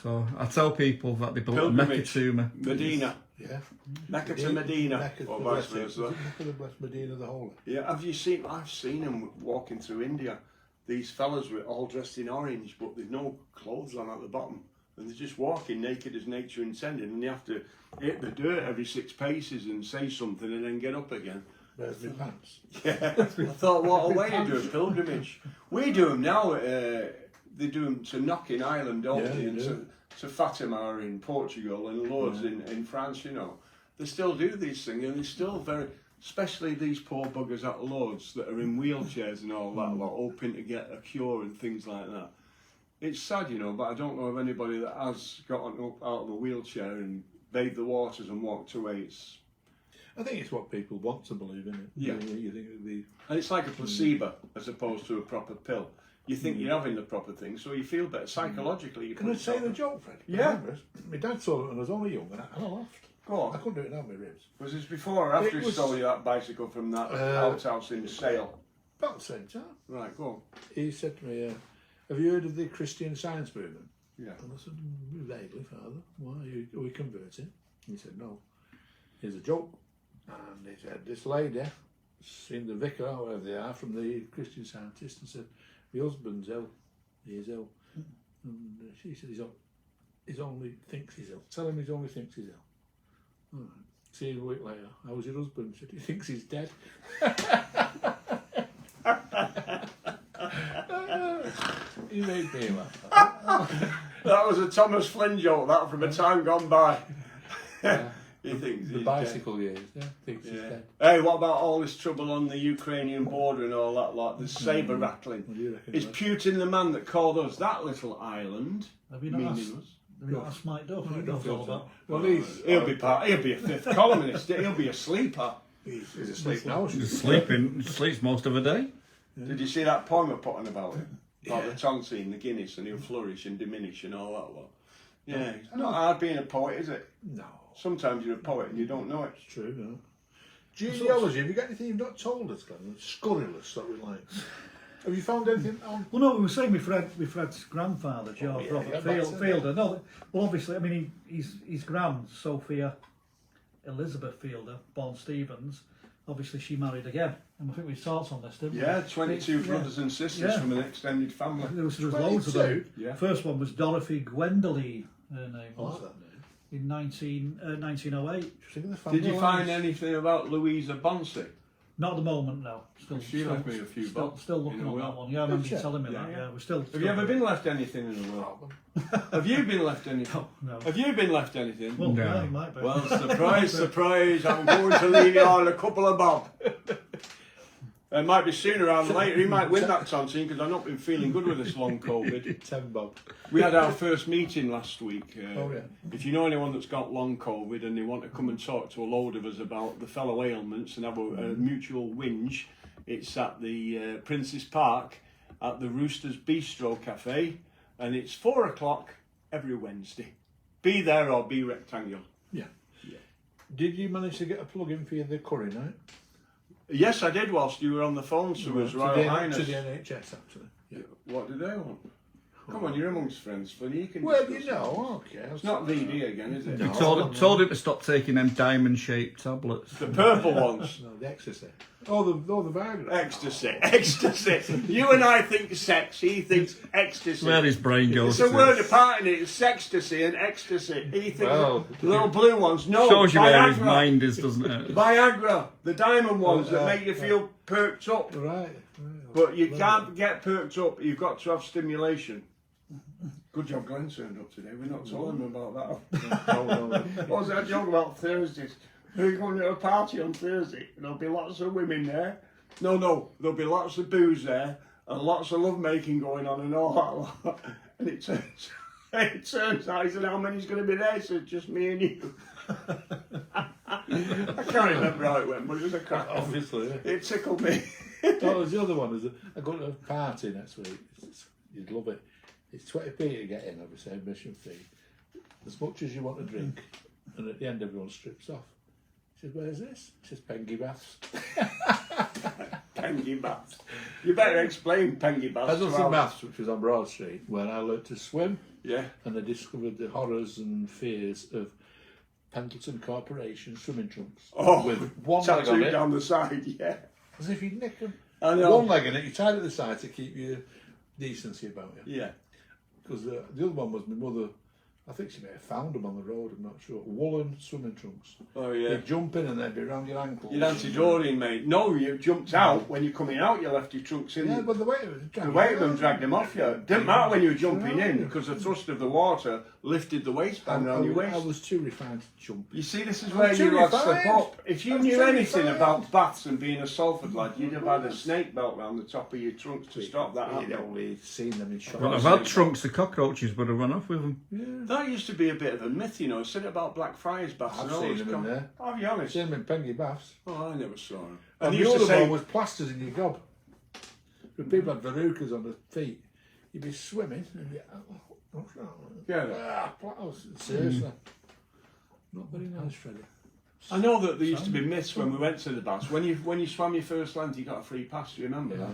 Speaker 3: So I tell people that they built a Mecca
Speaker 2: Pilgrimage.
Speaker 3: to me.
Speaker 2: Medina.
Speaker 1: Yeah.
Speaker 2: Mecca to Medina.
Speaker 1: Mecca
Speaker 2: Or
Speaker 1: the
Speaker 2: vice
Speaker 1: blessed,
Speaker 2: versa.
Speaker 1: Mecca the blessed Medina the Holy.
Speaker 2: Yeah, have you seen? I've seen them walking through India. These fellas were all dressed in orange, but there's no clothes on at the bottom, and they're just walking naked as nature intended. And you have to hit the dirt every 6 paces and say something, and then get up again.
Speaker 1: Where's my pants?
Speaker 2: Yeah, I thought, what a way to do a pilgrimage. We do them now. They do them to Knock in Ireland, don't
Speaker 1: Yeah,
Speaker 2: they?
Speaker 1: they
Speaker 2: And
Speaker 1: do.
Speaker 2: to Fatima in Portugal and loads in France. You know, they still do these things, and they're still very. Especially these poor buggers at Lords that are in wheelchairs and all that, lot, hoping to get a cure and things like that. It's sad, you know, but I don't know of anybody that has gotten up out of a wheelchair and bathed the waters and walked away.
Speaker 1: I think it's what people want to believe in it.
Speaker 2: Yeah.
Speaker 1: You think it'd be.
Speaker 2: And it's like a placebo as opposed to a proper pill. You think you're having the proper thing, so you feel better psychologically. You
Speaker 1: Can I
Speaker 2: put
Speaker 1: say
Speaker 2: yourself-
Speaker 1: the joke, Fred?
Speaker 2: Yeah.
Speaker 1: I remember, my dad saw it when I was only young, and I laughed.
Speaker 2: Go
Speaker 1: I
Speaker 2: on.
Speaker 1: couldn't do it now, my ribs.
Speaker 2: Was this before or after
Speaker 1: It
Speaker 2: he
Speaker 1: was-
Speaker 2: stole you that bicycle from that outhouse in Sale?
Speaker 1: About the same time.
Speaker 2: Right, go on.
Speaker 1: He said to me, have you heard of the Christian Science movement?
Speaker 2: Yeah.
Speaker 1: And I said, vaguely, Father. Why are we converting? He said, no. Here's a joke. And he said, this lady seen the vicar, or wherever they are, from the Christian Scientist, and said, my husband's ill. He is ill. And she said, he only thinks he's ill. Tell him he only thinks he's ill. All right. See you a week later. How was your husband? He said, he thinks he's dead. You made me laugh.
Speaker 2: That was a Thomas Flynn joke, that from a time gone by. He thinks
Speaker 1: The
Speaker 2: he's
Speaker 1: bicycle years, yeah. Thinks he's
Speaker 2: dead.
Speaker 1: dead.
Speaker 2: Hey, what about all this trouble on the Ukrainian border and all that lot? The sabre rattling.
Speaker 1: What do you reckon?
Speaker 2: Is Putin the man that called us that little island?
Speaker 4: Have you not asked? Have you not asked Mike Duff? What he knows all about?
Speaker 1: Well,
Speaker 2: He'll be a fifth columnist. He'll be a sleeper.
Speaker 1: he's asleep now.
Speaker 3: He's sleeping. Sleeps most of the day.
Speaker 2: Did you see that poem I put on about it? About the tontine, the Guinness, and he'll flourish and diminish and all that lot. Yeah, it's not hard being a poet, is it?
Speaker 1: No.
Speaker 2: Sometimes you're a poet and you don't know it.
Speaker 1: It's true, no. Genealogy, have you got anything you've not told us, Glenn? Scurrilous that we like. Have you found anything on?
Speaker 4: Well, no, we were saying with Fred's grandfather, George Robert Fielder. No, well, obviously, I mean, his gran, Sophia Elizabeth Fielder, born Stevens, obviously she married again. And I think we talked on this, didn't we?
Speaker 2: Yeah, 22 brothers and sisters from an extended family.
Speaker 4: There was loads of them.
Speaker 2: Yeah.
Speaker 4: First one was Dorothy Gwendoline, her name
Speaker 1: What's
Speaker 4: was,
Speaker 1: that name?
Speaker 4: in 1908.
Speaker 2: Did you find anything about Louisa Bonsi?
Speaker 4: Not at the moment, no.
Speaker 2: She left me a few bucks.
Speaker 4: Still looking
Speaker 2: in a
Speaker 4: on
Speaker 2: will.
Speaker 4: that one. Yeah, I remember you
Speaker 1: she?
Speaker 4: telling me
Speaker 2: Yeah.
Speaker 4: that. Yeah, we're still.
Speaker 2: Have you ever been left anything in a will? Have you been left anything?
Speaker 4: No.
Speaker 2: Have you been left anything?
Speaker 4: Well,
Speaker 3: No.
Speaker 4: yeah, it might be.
Speaker 2: Well, surprise, surprise, I'm going to leave you on a couple of bob. It might be sooner rather than later. He might win that tontine because I've not been feeling good with this long COVID.
Speaker 1: 10 bob.
Speaker 2: We had our first meeting last week.
Speaker 1: Oh, yeah.
Speaker 2: If you know anyone that's got long COVID and they want to come and talk to a load of us about the fellow ailments and have a mutual whinge, it's at the Prince's Park at the Roosters Bistro Cafe, and it's 4 o'clock every Wednesday. Be there or be rectangular.
Speaker 1: Yeah. Did you manage to get a plug in for the curry night?
Speaker 2: Yes, I did whilst you were on the phone to His Royal Highness.
Speaker 1: To the NHS, actually. Yeah.
Speaker 2: What do they want? Come on, you're amongst friends, Flynny. You can
Speaker 1: Well,
Speaker 2: discuss
Speaker 1: you know, okay.
Speaker 2: It's not VD again, is it?
Speaker 1: No.
Speaker 3: Told him to stop taking them diamond-shaped tablets.
Speaker 2: The purple ones.
Speaker 1: No, the ecstasy. Oh, the Viagra.
Speaker 2: Ecstasy. You and I think sex, he thinks ecstasy.
Speaker 3: Where his brain goes.
Speaker 2: It's a word apart in it. It's sextasy and ecstasy. He thinks
Speaker 1: Well,
Speaker 2: the little blue ones. No,
Speaker 3: Shows you where his
Speaker 2: Viagra.
Speaker 3: mind is, doesn't it?
Speaker 2: Viagra, the diamond ones that make you feel perked up.
Speaker 1: Right.
Speaker 2: But you can't get perked up. You've got to have stimulation. Good job Glenn turned up today. We're not telling him about that.
Speaker 1: No.
Speaker 2: What was that joke about Thursdays? We're going to a party on Thursday. There'll be lots of women there. No, there'll be lots of booze there and lots of love making going on and all that lot. And it turns out, he said, how many's going to be there? He said, just me and you. I can't remember how it went, but it was a crack.
Speaker 1: Obviously. Yeah.
Speaker 2: It tickled me.
Speaker 1: Oh, the other one is I go to a party next week. You'd love it. It's 20p to get in, obviously, admission fee. As much as you want to drink. And at the end, everyone strips off. He says, where's this? He says, Pengy Baths.
Speaker 2: Pengy Baths. You better explain Pengy Baths.
Speaker 1: Pendleton Baths, which was on Broad Street, where I learnt to swim.
Speaker 2: Yeah.
Speaker 1: And I discovered the horrors and fears of Pendleton Corporation swimming trunks.
Speaker 2: Oh,
Speaker 1: with one leg on
Speaker 2: tattooed
Speaker 1: it.
Speaker 2: down the side, yeah.
Speaker 1: As if you'd nick them.
Speaker 2: I know.
Speaker 1: One leg in it, you tied it at the side to keep your decency about you.
Speaker 2: Yeah.
Speaker 1: Because the other one was my mother, I think she may have found them on the road, I'm not sure. Woolen swimming trunks.
Speaker 2: Oh, yeah.
Speaker 1: You'd jump in and they'd be around your ankles.
Speaker 2: You'd anti-Dorian, mate. No, you jumped out. When you're coming out, you left your trunks in.
Speaker 1: Yeah, but the weight of it.
Speaker 2: The weight of them dragged them off you. Didn't matter when you were jumping in, because the thrust of the water lifted the waistband around your waist.
Speaker 1: I was too refined to jump.
Speaker 2: You see, this is
Speaker 1: I'm
Speaker 2: where
Speaker 1: too
Speaker 2: you had to
Speaker 1: refined.
Speaker 2: slip up. If you
Speaker 1: I'm
Speaker 2: knew
Speaker 1: too
Speaker 2: anything
Speaker 1: refined.
Speaker 2: about baths and being a Salford lad, you'd have had a snake belt round the top of your trunks to stop that
Speaker 1: You'd
Speaker 2: happening.
Speaker 1: only seen them in shops.
Speaker 3: Well, I've had trunks, the cockroaches would have run off with them.
Speaker 2: That used to be a bit of a myth, you know. Said it about Blackfriars baths.
Speaker 1: I've
Speaker 2: and all
Speaker 1: seen
Speaker 2: this
Speaker 1: them in
Speaker 2: crap.
Speaker 1: there.
Speaker 2: I'll be honest.
Speaker 1: Seen them in Pengy Baths.
Speaker 2: Oh, I never saw them.
Speaker 1: And
Speaker 2: they
Speaker 1: the
Speaker 2: used to
Speaker 1: other
Speaker 2: say,
Speaker 1: one was plasters in your gob. When people had verrucas on their feet, you'd be swimming and you'd what's that?
Speaker 2: Yeah.
Speaker 1: Seriously. Not very nice, Freddie.
Speaker 2: I know that there used to be myths when we went to the baths. When you swam your first length, you got a free pass. Do you remember that?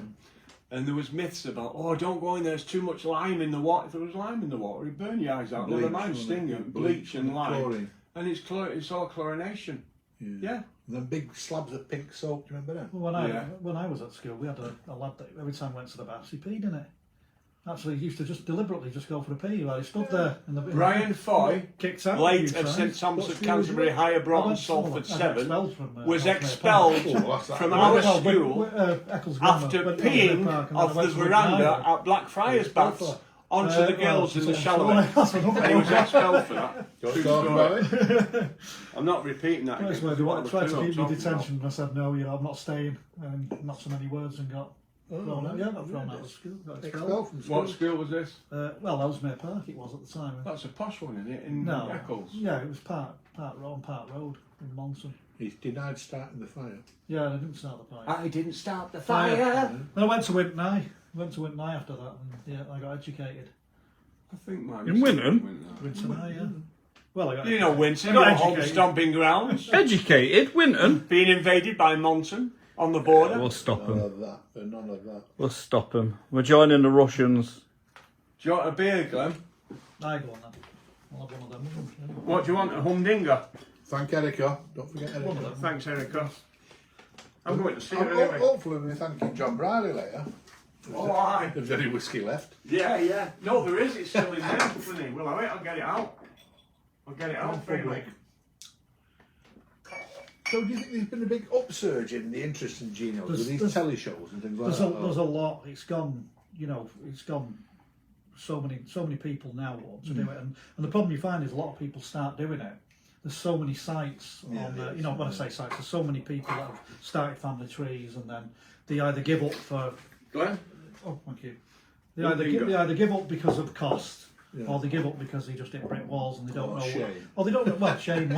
Speaker 2: And there was myths about, oh, don't go in there. There's too much lime in the water. If there was lime in the water, it'd burn your eyes out. Never mind stinging, bleach and lime,
Speaker 1: Chlorine.
Speaker 2: and it's all chlorination. Yeah.
Speaker 1: And then big slabs of pink soap. Do you remember that?
Speaker 4: Well, when I was at school, we had a lad that every time we went to the baths, he peed in it. Actually, he used to just deliberately just go for a pee while he stood there. In the,
Speaker 2: Brian Foy,
Speaker 4: kicked out
Speaker 2: late
Speaker 4: a
Speaker 2: of
Speaker 4: few
Speaker 2: St
Speaker 4: times.
Speaker 2: Thomas of Canterbury, Higher Broughton, Salford 7, was
Speaker 4: expelled
Speaker 2: expelled from our school after peeing off the veranda at Blackfriars Baths onto the girls in the shallow end. And he was expelled for that. True story. I'm not repeating that again.
Speaker 4: They tried to keep me detention, and I said, no, I'm not staying. And not so many words and got thrown out. Yeah, got thrown out of school. Got expelled from school.
Speaker 2: What school was this?
Speaker 4: Well, Ellesmere Park it was at the time.
Speaker 2: That's a posh one, isn't it? In Eccles?
Speaker 4: Yeah, it was Park Road in Monson.
Speaker 1: He's denied starting the fire.
Speaker 4: Yeah, I didn't start the fire.
Speaker 2: I didn't start the fire.
Speaker 4: Then I went to Winton High. After that, and I got educated.
Speaker 2: I think mine
Speaker 3: in Winton?
Speaker 4: Winton High, yeah. Well, I got
Speaker 2: Winton, your home stomping grounds.
Speaker 3: Educated, Winton?
Speaker 2: Being invaded by Monson on the border.
Speaker 3: We'll stop
Speaker 1: None
Speaker 3: them.
Speaker 1: of that, but none of that.
Speaker 3: We'll stop them. We're joining the Russians.
Speaker 2: Do you want a beer, Glenn?
Speaker 4: I go on that. I'll have one of them.
Speaker 2: What do you want, a humdinger?
Speaker 1: Thank Erica. Don't forget
Speaker 4: One of
Speaker 1: Erica.
Speaker 4: them.
Speaker 2: Thanks, Erica. I'm going to see her anyway.
Speaker 1: Hopefully we'll be thanking John Briley later.
Speaker 2: Oh, aye.
Speaker 1: If there's any whiskey left.
Speaker 2: Yeah. No, there is. It's still in there, Flynny. Well, I'll get it out. I'll get it out for you.
Speaker 1: So do you think there's been a big upsurge in the interest in genealogy with these telly shows and things like that?
Speaker 4: There's a lot. It's gone. It's gone. So many people now want to do it, and the problem you find is a lot of people start doing it. There's so many sites on. When I say sites, there's so many people that have started family trees, and then they either give up for.
Speaker 2: Glenn?
Speaker 4: Oh, thank you. They either give up because of cost, or they give up because they just hit brick walls and they don't know.
Speaker 1: Shame.
Speaker 4: Or they don't know. Well, shame.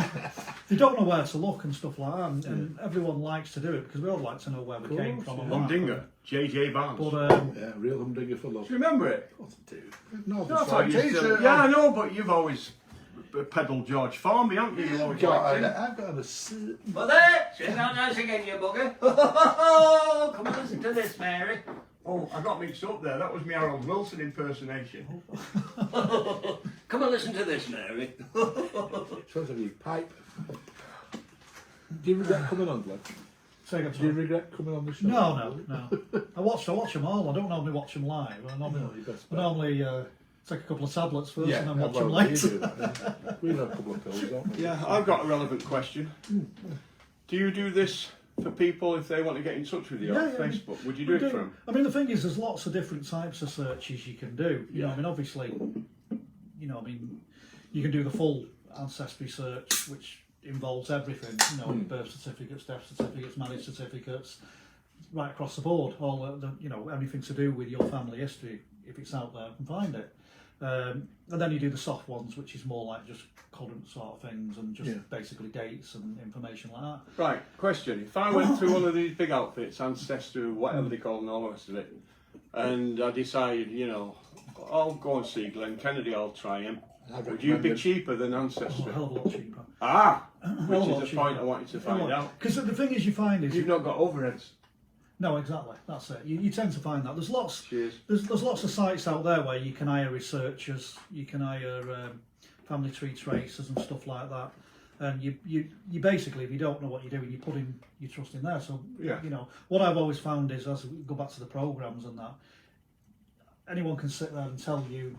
Speaker 4: They don't know where to look and stuff like that. And everyone likes to do it because we all like to know where we came from. and that.
Speaker 2: Humdinger. J.J. Barnes.
Speaker 4: But
Speaker 1: Yeah, real humdinger for love.
Speaker 2: Do you remember it?
Speaker 1: Of course I do. No,
Speaker 2: I thought you still, yeah, I know, but you've always peddled George Formby, haven't you? You've always liked him.
Speaker 1: I've got a...
Speaker 5: Mother, sit down nice again, you bugger. Come and listen to this, Mary.
Speaker 2: Oh, I got mixed up there. That was my Harold Wilson impersonation.
Speaker 5: Come and listen to this, Mary.
Speaker 1: Supposed to be pipe. Do you regret coming on, Glenn? Do you regret coming on the show?
Speaker 4: No. I watch them all. I don't normally watch them live. I normally take a couple of tablets first and then watch them later.
Speaker 1: We've had a couple of pills, don't we?
Speaker 2: Yeah, I've got a relevant question. Do you do this for people if they want to get in touch with you on Facebook? Would you do it for them?
Speaker 4: I mean, the thing is, there's lots of different types of searches you can do. I mean, obviously, you can do the full ancestry search, which involves everything. Birth certificates, death certificates, marriage certificates, right across the board. All anything to do with your family history, if it's out there, and find it. And then you do the soft ones, which is more like just current sort of things and just basically dates and information like that.
Speaker 2: Right, question. If I went through one of these big outfits, Ancestry, whatever they call them, all the rest of it, and I decided, I'll go and see Glenn Kennedy, I'll try him. Would you be cheaper than Ancestry?
Speaker 4: A hell of a lot cheaper.
Speaker 2: Which is the point I wanted to find out.
Speaker 4: Because the thing is, you find is
Speaker 2: You've not got overheads.
Speaker 4: No, exactly. That's it. You tend to find that there's lots.
Speaker 2: Cheers.
Speaker 4: There's lots of sites out there where you can hire researchers, you can hire family tree tracers and stuff like that. And you basically, if you don't know what you're doing, you put in your trust in there. So what I've always found is, as we go back to the programs and that, anyone can sit there and tell you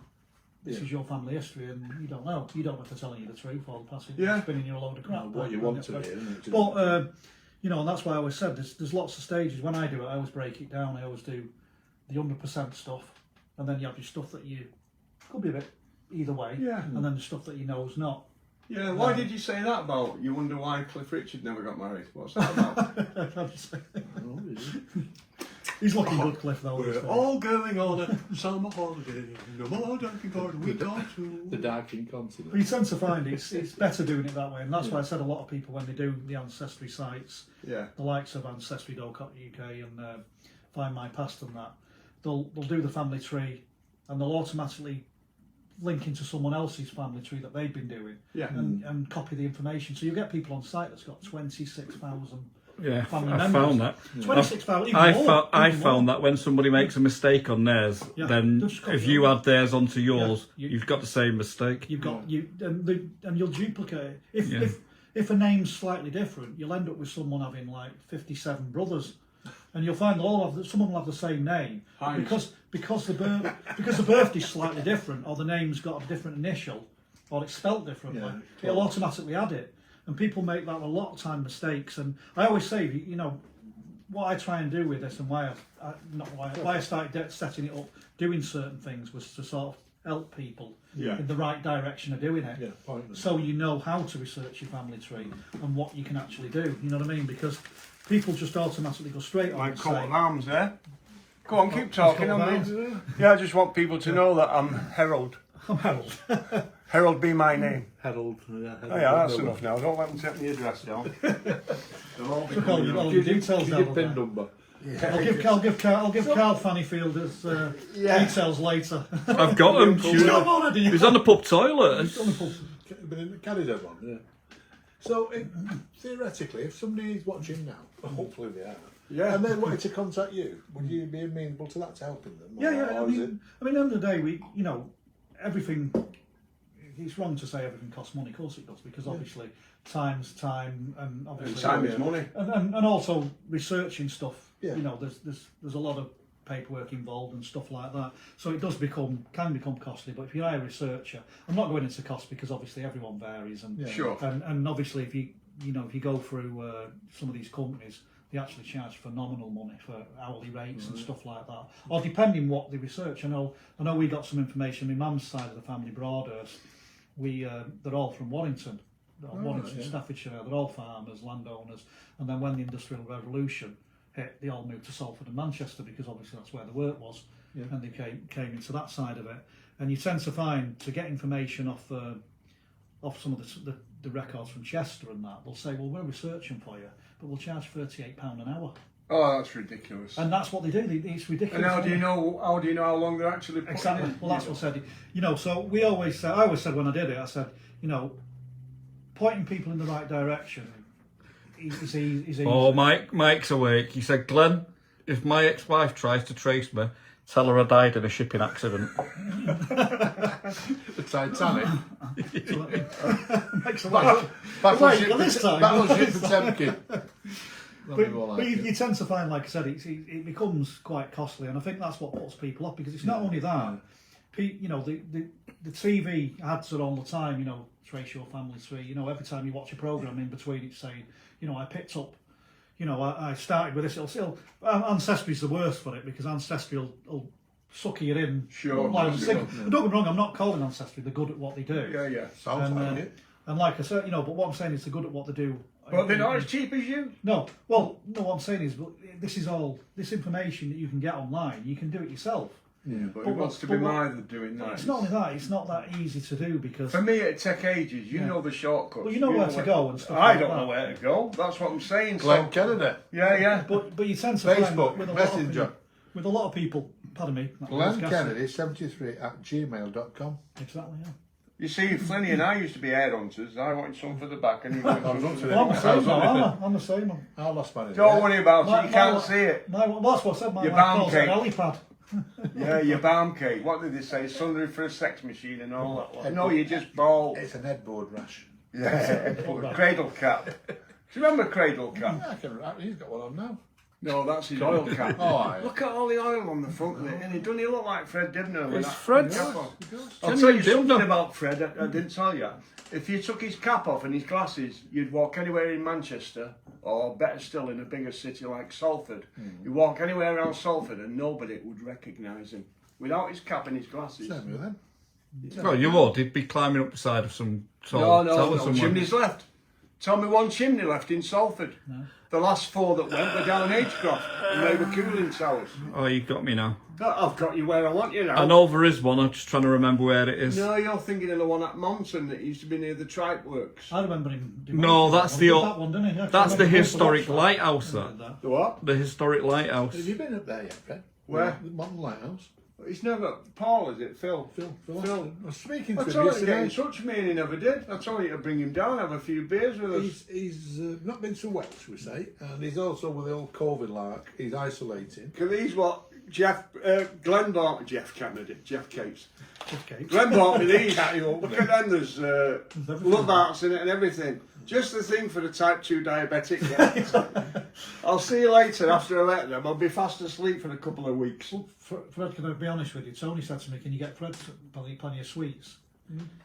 Speaker 4: this is your family history, and you don't know. You don't know if they're telling you the truth or passing spinning you a load of crap.
Speaker 1: What you want to hear.
Speaker 4: But and that's why I always said there's lots of stages. When I do it, I always break it down. I always do the 100% stuff, and then you have your stuff that you could be a bit either way, and then the stuff that you know is not.
Speaker 2: Yeah, why did you say that about? You wonder why Cliff Richard never got married? What's that about?
Speaker 4: He's looking good, Cliff, though.
Speaker 2: We're all going on a summer holiday. No more drinking party. We got to
Speaker 1: the Darking Continent.
Speaker 4: But you tend to find it's better doing it that way, and that's why I said a lot of people when they do the ancestry sites, the likes of Ancestry.uk and Find My Past and that, they'll do the family tree, and they'll automatically link into someone else's family tree that they've been doing, and copy the information. So you get people on site that's got 26,000.
Speaker 3: Yeah,
Speaker 4: family
Speaker 3: I
Speaker 4: members.
Speaker 3: found that.
Speaker 4: 26,000.
Speaker 3: I found that when somebody makes a mistake on theirs, then if you add theirs onto yours, you've got the same mistake.
Speaker 4: You've got and you'll duplicate it. If a name's slightly different, you'll end up with someone having like 57 brothers. and you'll find some of them have the same name
Speaker 2: Heinz.
Speaker 4: because the birthday's slightly different, or the name's got a different initial, or it's spelt differently.
Speaker 1: Yeah.
Speaker 4: It'll automatically add it, and people make that a lot of time mistakes. And I always say, you know, what I try and do with this, and why I started setting it up, doing certain things, was to sort of help people in the right direction of doing it.
Speaker 1: Yeah,
Speaker 4: so you know how to research your family tree and what you can actually do. You know what I mean? Because people just automatically go straight on
Speaker 2: My
Speaker 4: and
Speaker 2: coat
Speaker 4: say,
Speaker 2: of arms there. Go on, keep talking.
Speaker 4: coat of arms.
Speaker 2: Yeah, I just want people to know that I'm Harold.
Speaker 4: I'm Harold.
Speaker 2: Harold be my name.
Speaker 1: Harold.
Speaker 2: Oh yeah, that's enough now. Don't let them take my address down.
Speaker 4: Took all the details
Speaker 1: Your
Speaker 4: down.
Speaker 1: pin number.
Speaker 4: I'll give Carl Fannyfield his details later.
Speaker 3: I've got him. He's on the pub toilet.
Speaker 1: Been in the Canada one, yeah. So, theoretically, if somebody is watching now, hopefully they are, and they wanted to contact you, would you be amenable to that, to helping them?
Speaker 4: Yeah. I mean, at the end of the day, everything. It's wrong to say everything costs money. Of course it does, because obviously time's time, and obviously
Speaker 2: time is money,
Speaker 4: and also researching stuff.
Speaker 1: Yeah.
Speaker 4: You know, there's a lot of paperwork involved and stuff like that. So it does can become costly. But if you hire a researcher, I'm not going into cost because obviously everyone varies, and
Speaker 2: Sure.
Speaker 4: And obviously if you go through some of these companies, they actually charge phenomenal money for hourly rates and stuff like that. Or depending what they research. I know we got some information. My mum's side of the family, Broadhurst, they're all from Warrington. Warrington, Staffordshire. They're all farmers, landowners. And then when the Industrial Revolution hit, they all moved to Salford and Manchester, because obviously that's where the work was, and they came into that side of it. And you tend to find, to get information off some of the records from Chester and that, they'll say, well, we're researching for you, but we'll charge £38 an hour.
Speaker 2: Oh, that's ridiculous.
Speaker 4: And that's what they do. It's ridiculous.
Speaker 2: And how do you know how long they're actually putting
Speaker 4: exactly?
Speaker 2: in?
Speaker 4: Well, that's what I said. So I always said when I did it, I said, pointing people in the right direction is easy.
Speaker 3: Oh, Mike's awake. He said, Glenn, if my ex-wife tries to trace me, tell her I died in a shipping accident.
Speaker 1: The Titanic.
Speaker 4: Makes a lot.
Speaker 1: Battleship Potemkin.
Speaker 4: But you tend to find, like I said, it becomes quite costly, and I think that's what puts people off, because it's not only that. The TV ads are all the time. Trace your family tree. Every time you watch a program, in between it's saying, I picked up. I started with this. Ancestry's the worst for it, because Ancestry will suck you in.
Speaker 2: Sure.
Speaker 4: Don't get me wrong, I'm not calling Ancestry. They're good at what they do.
Speaker 2: Yeah.
Speaker 1: Sounds like it.
Speaker 4: And like I said, but what I'm saying is they're good at what they do.
Speaker 2: But they're not as cheap as you.
Speaker 4: No. Well, no. What I'm saying is, this information that you can get online. You can do it yourself.
Speaker 2: Yeah, but it wants to be mithered doing that.
Speaker 4: It's not only that. It's not that easy to do, because
Speaker 2: for me it take ages. You know the shortcuts.
Speaker 4: Well, you know where to go and stuff.
Speaker 2: I don't know where to go. That's what I'm saying.
Speaker 1: Glenn Kennedy.
Speaker 2: Yeah.
Speaker 4: But you tend to
Speaker 1: Facebook,
Speaker 4: find with
Speaker 1: Messenger.
Speaker 4: With a lot of people. Pardon me.
Speaker 1: Glenn Kennedy 73 at gmail.com.
Speaker 4: Exactly. Yeah.
Speaker 2: You see, Flynny and I used to be air hunters. I wanted some for the back, and he wanted some for the
Speaker 4: I'm the same. I'm the same.
Speaker 1: I lost my
Speaker 2: Don't worry about it. You can't see it.
Speaker 4: Well, that's what I said. My
Speaker 2: Your
Speaker 4: wife
Speaker 2: balm
Speaker 4: calls it
Speaker 2: cake.
Speaker 4: an helipad.
Speaker 2: Yeah, your balm cake. What did they say? Sundry for a sex machine and all that. No, you just ball.
Speaker 1: It's an headboard rash.
Speaker 2: Yeah, cradle cap. Do you remember cradle cap?
Speaker 1: Yeah, he's got one on now.
Speaker 2: No, that's his oil cap.
Speaker 1: Oh,
Speaker 2: Look at all the oil on the front of it, and doesn't he look like Fred Dibner? with
Speaker 3: It's
Speaker 2: that
Speaker 3: Fred's.
Speaker 2: cap on? I'll
Speaker 3: Genuine
Speaker 2: tell you something
Speaker 3: Dibner.
Speaker 2: about Fred I didn't tell you. If you took his cap off and his glasses, you'd walk anywhere in Manchester, or better still in a bigger city like Salford. You walk anywhere around Salford and nobody would recognise him. Without his cap and his glasses.
Speaker 1: same with him.
Speaker 3: Well, you would. He'd be climbing up the side of some tall tower
Speaker 2: No
Speaker 3: somewhere.
Speaker 2: chimneys left. Tell me one chimney left in Salford. No. The last 4 that went were down Agecroft, and they were cooling towers.
Speaker 3: Oh, you got me now.
Speaker 2: I've got you where I want you now.
Speaker 3: I know there is one. I'm just trying to remember where it is.
Speaker 2: No, you're thinking of the one at Monson that used to be near the Tripe Works.
Speaker 4: I remember him.
Speaker 3: No, that's the
Speaker 4: that one, didn't he?
Speaker 3: that's the historic lighthouse. That.
Speaker 2: The what?
Speaker 3: The historic lighthouse.
Speaker 1: Have you been up there yet, Fred?
Speaker 2: Where?
Speaker 1: The modern lighthouse.
Speaker 2: He's never. Paul, is it? Phil.
Speaker 1: I was speaking
Speaker 2: I
Speaker 1: to him
Speaker 2: told him to get in
Speaker 1: yesterday.
Speaker 2: touch with me and he never did. I told you to bring him down, have a few beers with us.
Speaker 1: He's not been so well, shall we say, and he's also with the old COVID lark. He's isolating.
Speaker 2: Because he's what? Glenn bought Jeff Kennedy, Jeff Capes.
Speaker 4: Okay.
Speaker 2: Glenn bought me these.
Speaker 1: Carry on,
Speaker 2: Look
Speaker 1: mate.
Speaker 2: at them, there's love arts in it and everything. Just the thing for the type 2 diabetic. I'll see you later after I let them. I'll be fast asleep for a couple of weeks.
Speaker 4: Well, Fred, can I be honest with you? Tony said to me, can you get Fred plenty of sweets?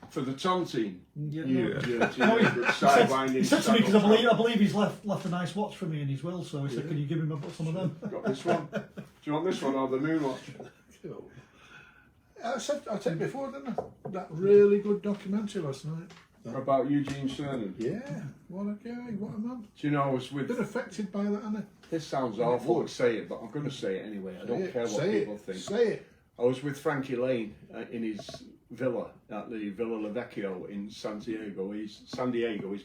Speaker 2: For the tontine.
Speaker 4: Yeah.
Speaker 2: You dirty,
Speaker 4: He
Speaker 2: sidewinding.
Speaker 4: said to me, because I believe he's left a nice watch for me in his will, so he said, can you give him some of them?
Speaker 2: Got this one. Do you want this one or the moon watch?
Speaker 1: I said before, didn't I? That really good documentary last night.
Speaker 2: About Eugene Cernan.
Speaker 1: Yeah, what a guy, what a man.
Speaker 2: Do you know I was with...
Speaker 1: Been affected by that, hasn't
Speaker 2: This sounds awful to say it, but I'm going to say it anyway. I don't care what people think.
Speaker 1: Say it.
Speaker 2: I was with Frankie Lane in his villa at the Villa Lavecchio in San Diego. He's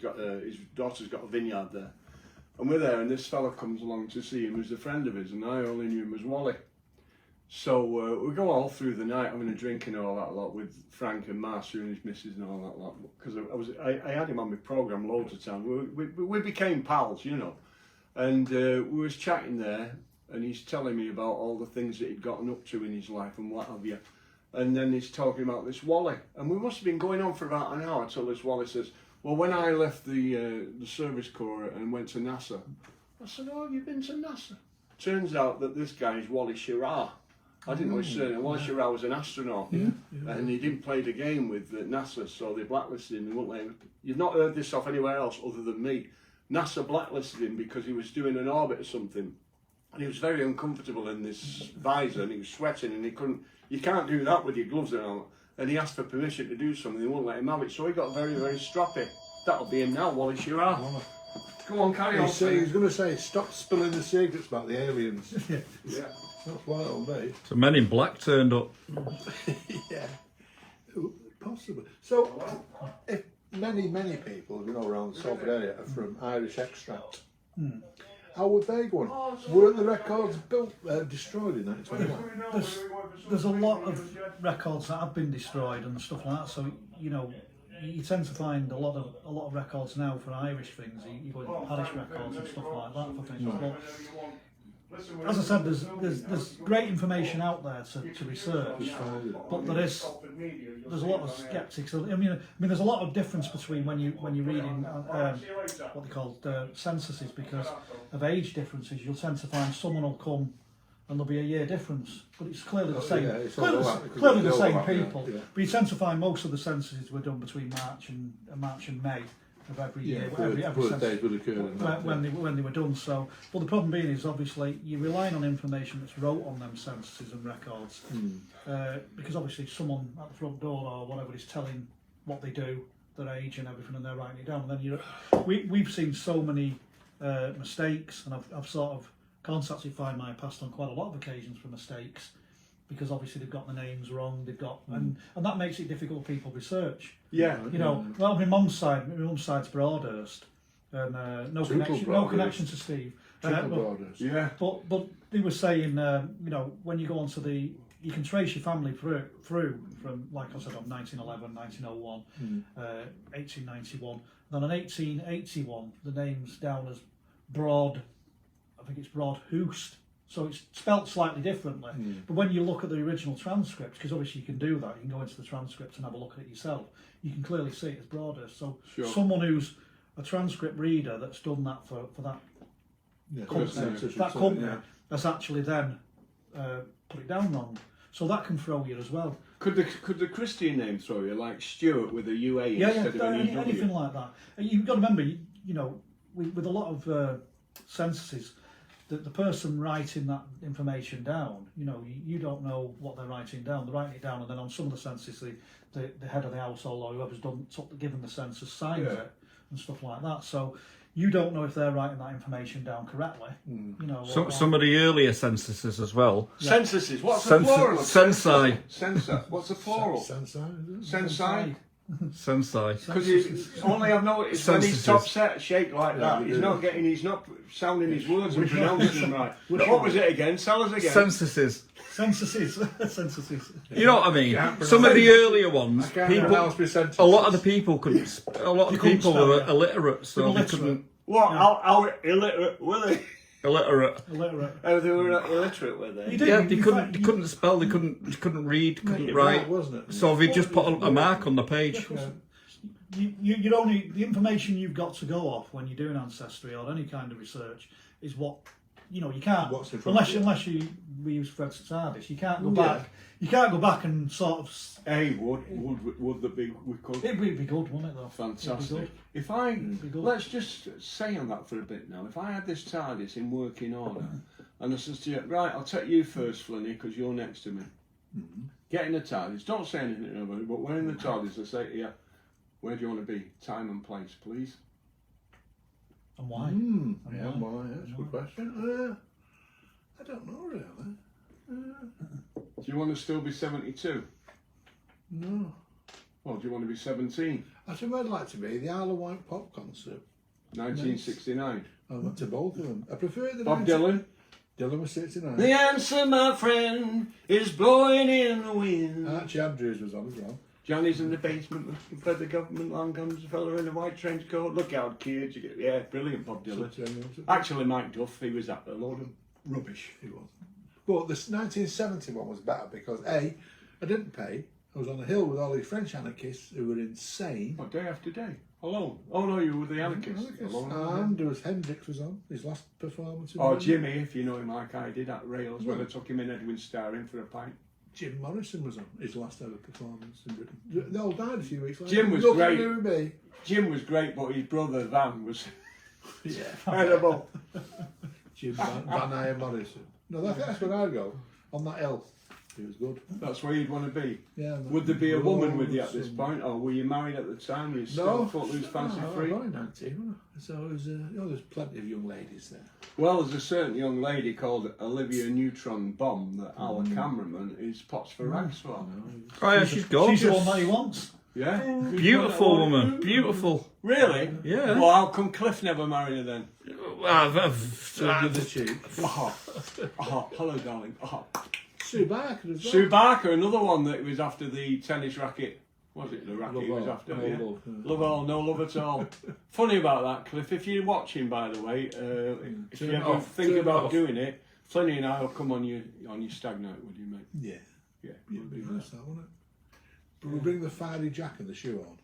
Speaker 2: got his daughter's got a vineyard there, and we're there. And this fella comes along to see him, who's a friend of his, and I only knew him as Wally. So we go all through the night having a drink and all that lot with Frank and Marcia and his missus and all that lot. Because I had him on my programme loads of times. We became pals, you know. And we was chatting there, and he's telling me about all the things that he'd gotten up to in his life and what have you. And then he's talking about this Wally. And we must have been going on for about an hour till this Wally says, well, when I left the Service Corps and went to NASA, I said, oh, have you been to NASA? Turns out that this guy is Wally Schirra. I didn't know his surname. Wally Schirra was an astronaut. And he didn't play the game with NASA, so they blacklisted him. They wouldn't let him. You've not heard this off anywhere else other than me. NASA blacklisted him because he was doing an orbit or something. And he was very uncomfortable in this visor, and he was sweating, and he couldn't. You can't do that with your gloves on. And he asked for permission to do something. They wouldn't let him have it, so he got very, very stroppy. That'll be him now, Wally Schirra. Go on, carry on.
Speaker 1: He's going to say, stop spilling the secrets about the aliens.
Speaker 2: Yeah.
Speaker 1: That's what it'll be.
Speaker 3: So Men in Black turned up.
Speaker 1: Yeah, possibly. So, if many people, you know, around the Salford area are from Irish extract, how would they go on? Weren't the records destroyed in 1921?
Speaker 4: There's a lot of records that have been destroyed and stuff like that. So you know, you tend to find a lot of records now for Irish things. You go into parish records and stuff like that for things. But as I said, there's great information out there to research, but there's a lot of skeptics. I mean, there's a lot of difference between when you're reading what they call censuses because of age differences. You'll tend to find someone will come and there'll be a year difference, but it's clearly the same. Clearly the same people.
Speaker 1: Yeah.
Speaker 4: But you tend to find most of the censuses were done between March and May of every year. Every
Speaker 1: birthdays would occur in that.
Speaker 4: When they were done. So, but the problem being is obviously you're relying on information that's wrote on them censuses and records, because obviously someone at the front door or whatever is telling what they do, their age and everything, and they're writing it down. And then we've seen so many mistakes, and I've sort of contacted Find My Past on quite a lot of occasions for mistakes. Because obviously they've got the names wrong, and that makes it difficult for people to research.
Speaker 2: Yeah.
Speaker 4: You know, well, my mum's side's Broadhurst, and no connection to Steve.
Speaker 2: Yeah.
Speaker 4: But they were saying, you know, when you go onto you can trace your family through from, like I said, on 1911, 1901, 1891. Then in 1881, the name's down as Broadhoost. So it's spelt slightly differently. But when you look at the original transcript, because obviously you can do that, you can go into the transcript and have a look at it yourself, you can clearly see it as Broadhurst. So someone who's a transcript reader that's done that for that company, that's actually then put it down wrong. So that can throw you as well.
Speaker 2: Could the Christian name throw you, like Stuart with a UA instead of an EW?
Speaker 4: Anything like that. You've got to remember, you know, with a lot of censuses, the person writing that information down, you know, you don't know what they're writing down. They're writing it down, and then on some of the censuses, the head of the household or whoever's given the census signs it and stuff like that. So you don't know if they're writing that information down correctly. You know,
Speaker 3: Some of the earlier censuses as well.
Speaker 2: Censuses. What's the plural?
Speaker 3: Sensei.
Speaker 2: Censor. What's the plural? Sensei.
Speaker 3: Sensei.
Speaker 2: Because only I've noticed when he's top set shake like that, he's not sounding his words and pronouncing them right. What was it again? Tell us again.
Speaker 3: Censuses.
Speaker 4: Censuses.
Speaker 3: You know what I mean? Some of the earlier ones, a lot of the people were illiterate, so they couldn't.
Speaker 2: What? How illiterate were they?
Speaker 3: illiterate.
Speaker 2: Oh, they were illiterate, were they?
Speaker 4: You did.
Speaker 3: Yeah,
Speaker 4: In
Speaker 3: they
Speaker 4: fact,
Speaker 3: couldn't spell, they couldn't read, couldn't
Speaker 1: it
Speaker 3: write.
Speaker 1: right, wasn't it?
Speaker 3: So they just put a mark on the page.
Speaker 4: you'd only the information you've got to go off when you're doing ancestry or any kind of research is what you can't
Speaker 1: What's in front of
Speaker 4: unless we use Fred's TARDIS. You can't go back. You can't go back and sort of.
Speaker 2: Would there be? We could.
Speaker 4: It would be good, wouldn't it? Though.
Speaker 2: Fantastic. If let's just say on that for a bit now. If I had this TARDIS in working order, and I says to you, right, I'll take you first, Flynny, because you're next to me. Get in the TARDIS. Don't say anything about it, but when in the TARDIS, I say to you, where do you want to be? Time and place, please.
Speaker 4: And why?
Speaker 1: Why? That's a good question. I don't know really.
Speaker 2: Do you want to still be 72?
Speaker 1: No.
Speaker 2: Well, do you want to be 17?
Speaker 1: I think I'd like to be the Isle of Wight pop concert.
Speaker 2: 1969.
Speaker 1: I went to both of them. I prefer the
Speaker 2: Bob Dylan.
Speaker 1: Dylan was 69.
Speaker 2: The answer, my friend, is blowing in the wind.
Speaker 1: Archie Andrews was on as well.
Speaker 2: Johnny's in the basement looking for the government. Along comes a fella in a white trench coat. Look out, kids! Yeah, brilliant, Bob Dylan. Actually, Mike Duff, he was after a load of rubbish.
Speaker 1: He was. But this 1970 one was better because I didn't pay. I was on a hill with all these French anarchists who were insane.
Speaker 2: What, day after day? Alone? Oh no, you were the anarchists. Alone.
Speaker 1: And there was Hendrix was on his last performance.
Speaker 2: Oh, Jimmy, if you know him like I did at Rails, when I took him in Edwin Starr in for a pint.
Speaker 1: Jim Morrison was on his last ever performance in Britain. They all died a few weeks later.
Speaker 2: Jim was
Speaker 1: Nothing
Speaker 2: great.
Speaker 1: to do with me.
Speaker 2: Jim was great, but his brother Van was
Speaker 1: Yeah.
Speaker 2: terrible.
Speaker 1: Jim Van Iron Morrison. No, that's where I'd go. On that hill. He was good.
Speaker 2: That's where you'd want to be.
Speaker 1: Yeah.
Speaker 2: Would there be a woman with you at this point, or were you married at the time? Were you still footloose, fancy free?
Speaker 1: I was only 19, so it was, there's plenty of young ladies there.
Speaker 2: Well, there's a certain young lady called Olivia Neutron Bomb that our cameraman is pots for rags for.
Speaker 3: Oh yeah, she's gorgeous.
Speaker 4: She's the one that he wants.
Speaker 2: Yeah?
Speaker 3: Beautiful woman, beautiful.
Speaker 2: Really?
Speaker 3: Yeah.
Speaker 2: Well, how come Cliff never married her then?
Speaker 1: The cheek.
Speaker 2: Hello, darling.
Speaker 1: Sue Barker as well.
Speaker 2: Sue Barker, another one that was after the tennis racket. Was it the racket
Speaker 1: Love
Speaker 2: he was
Speaker 1: all,
Speaker 2: after?
Speaker 1: no
Speaker 2: Yeah.
Speaker 1: love, yeah.
Speaker 2: Love all, no love at all. Funny about that, Cliff. If you're watching, by the way, if you
Speaker 1: Turn
Speaker 2: ever
Speaker 1: off,
Speaker 2: think
Speaker 1: turn
Speaker 2: about
Speaker 1: off.
Speaker 2: doing it, Flynny and I will come on your stag night, would you, mate?
Speaker 1: Yeah.
Speaker 2: Yeah.
Speaker 1: It'd be nice, that, wouldn't it? But we'll bring the fiery jack and the shoe on.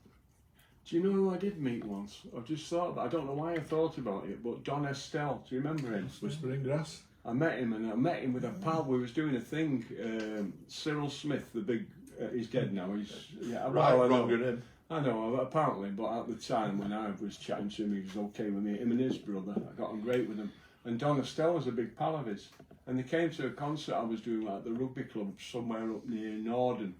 Speaker 2: Do you know who I did meet once? I've just thought about it. I don't know why I thought about it, but Don Estelle. Do you remember him?
Speaker 1: Whispering Grass.
Speaker 2: I met him, and I met him with a pal. We was doing a thing. Cyril Smith, the big, he's dead now. He's
Speaker 1: Right,
Speaker 2: well, I know.
Speaker 1: wrong with him.
Speaker 2: I know, apparently, but at the time when I was chatting to him, he was okay with me. Him and his brother, I got on great with them. And Don Estelle was a big pal of his. And they came to a concert I was doing at the rugby club somewhere up near Norden.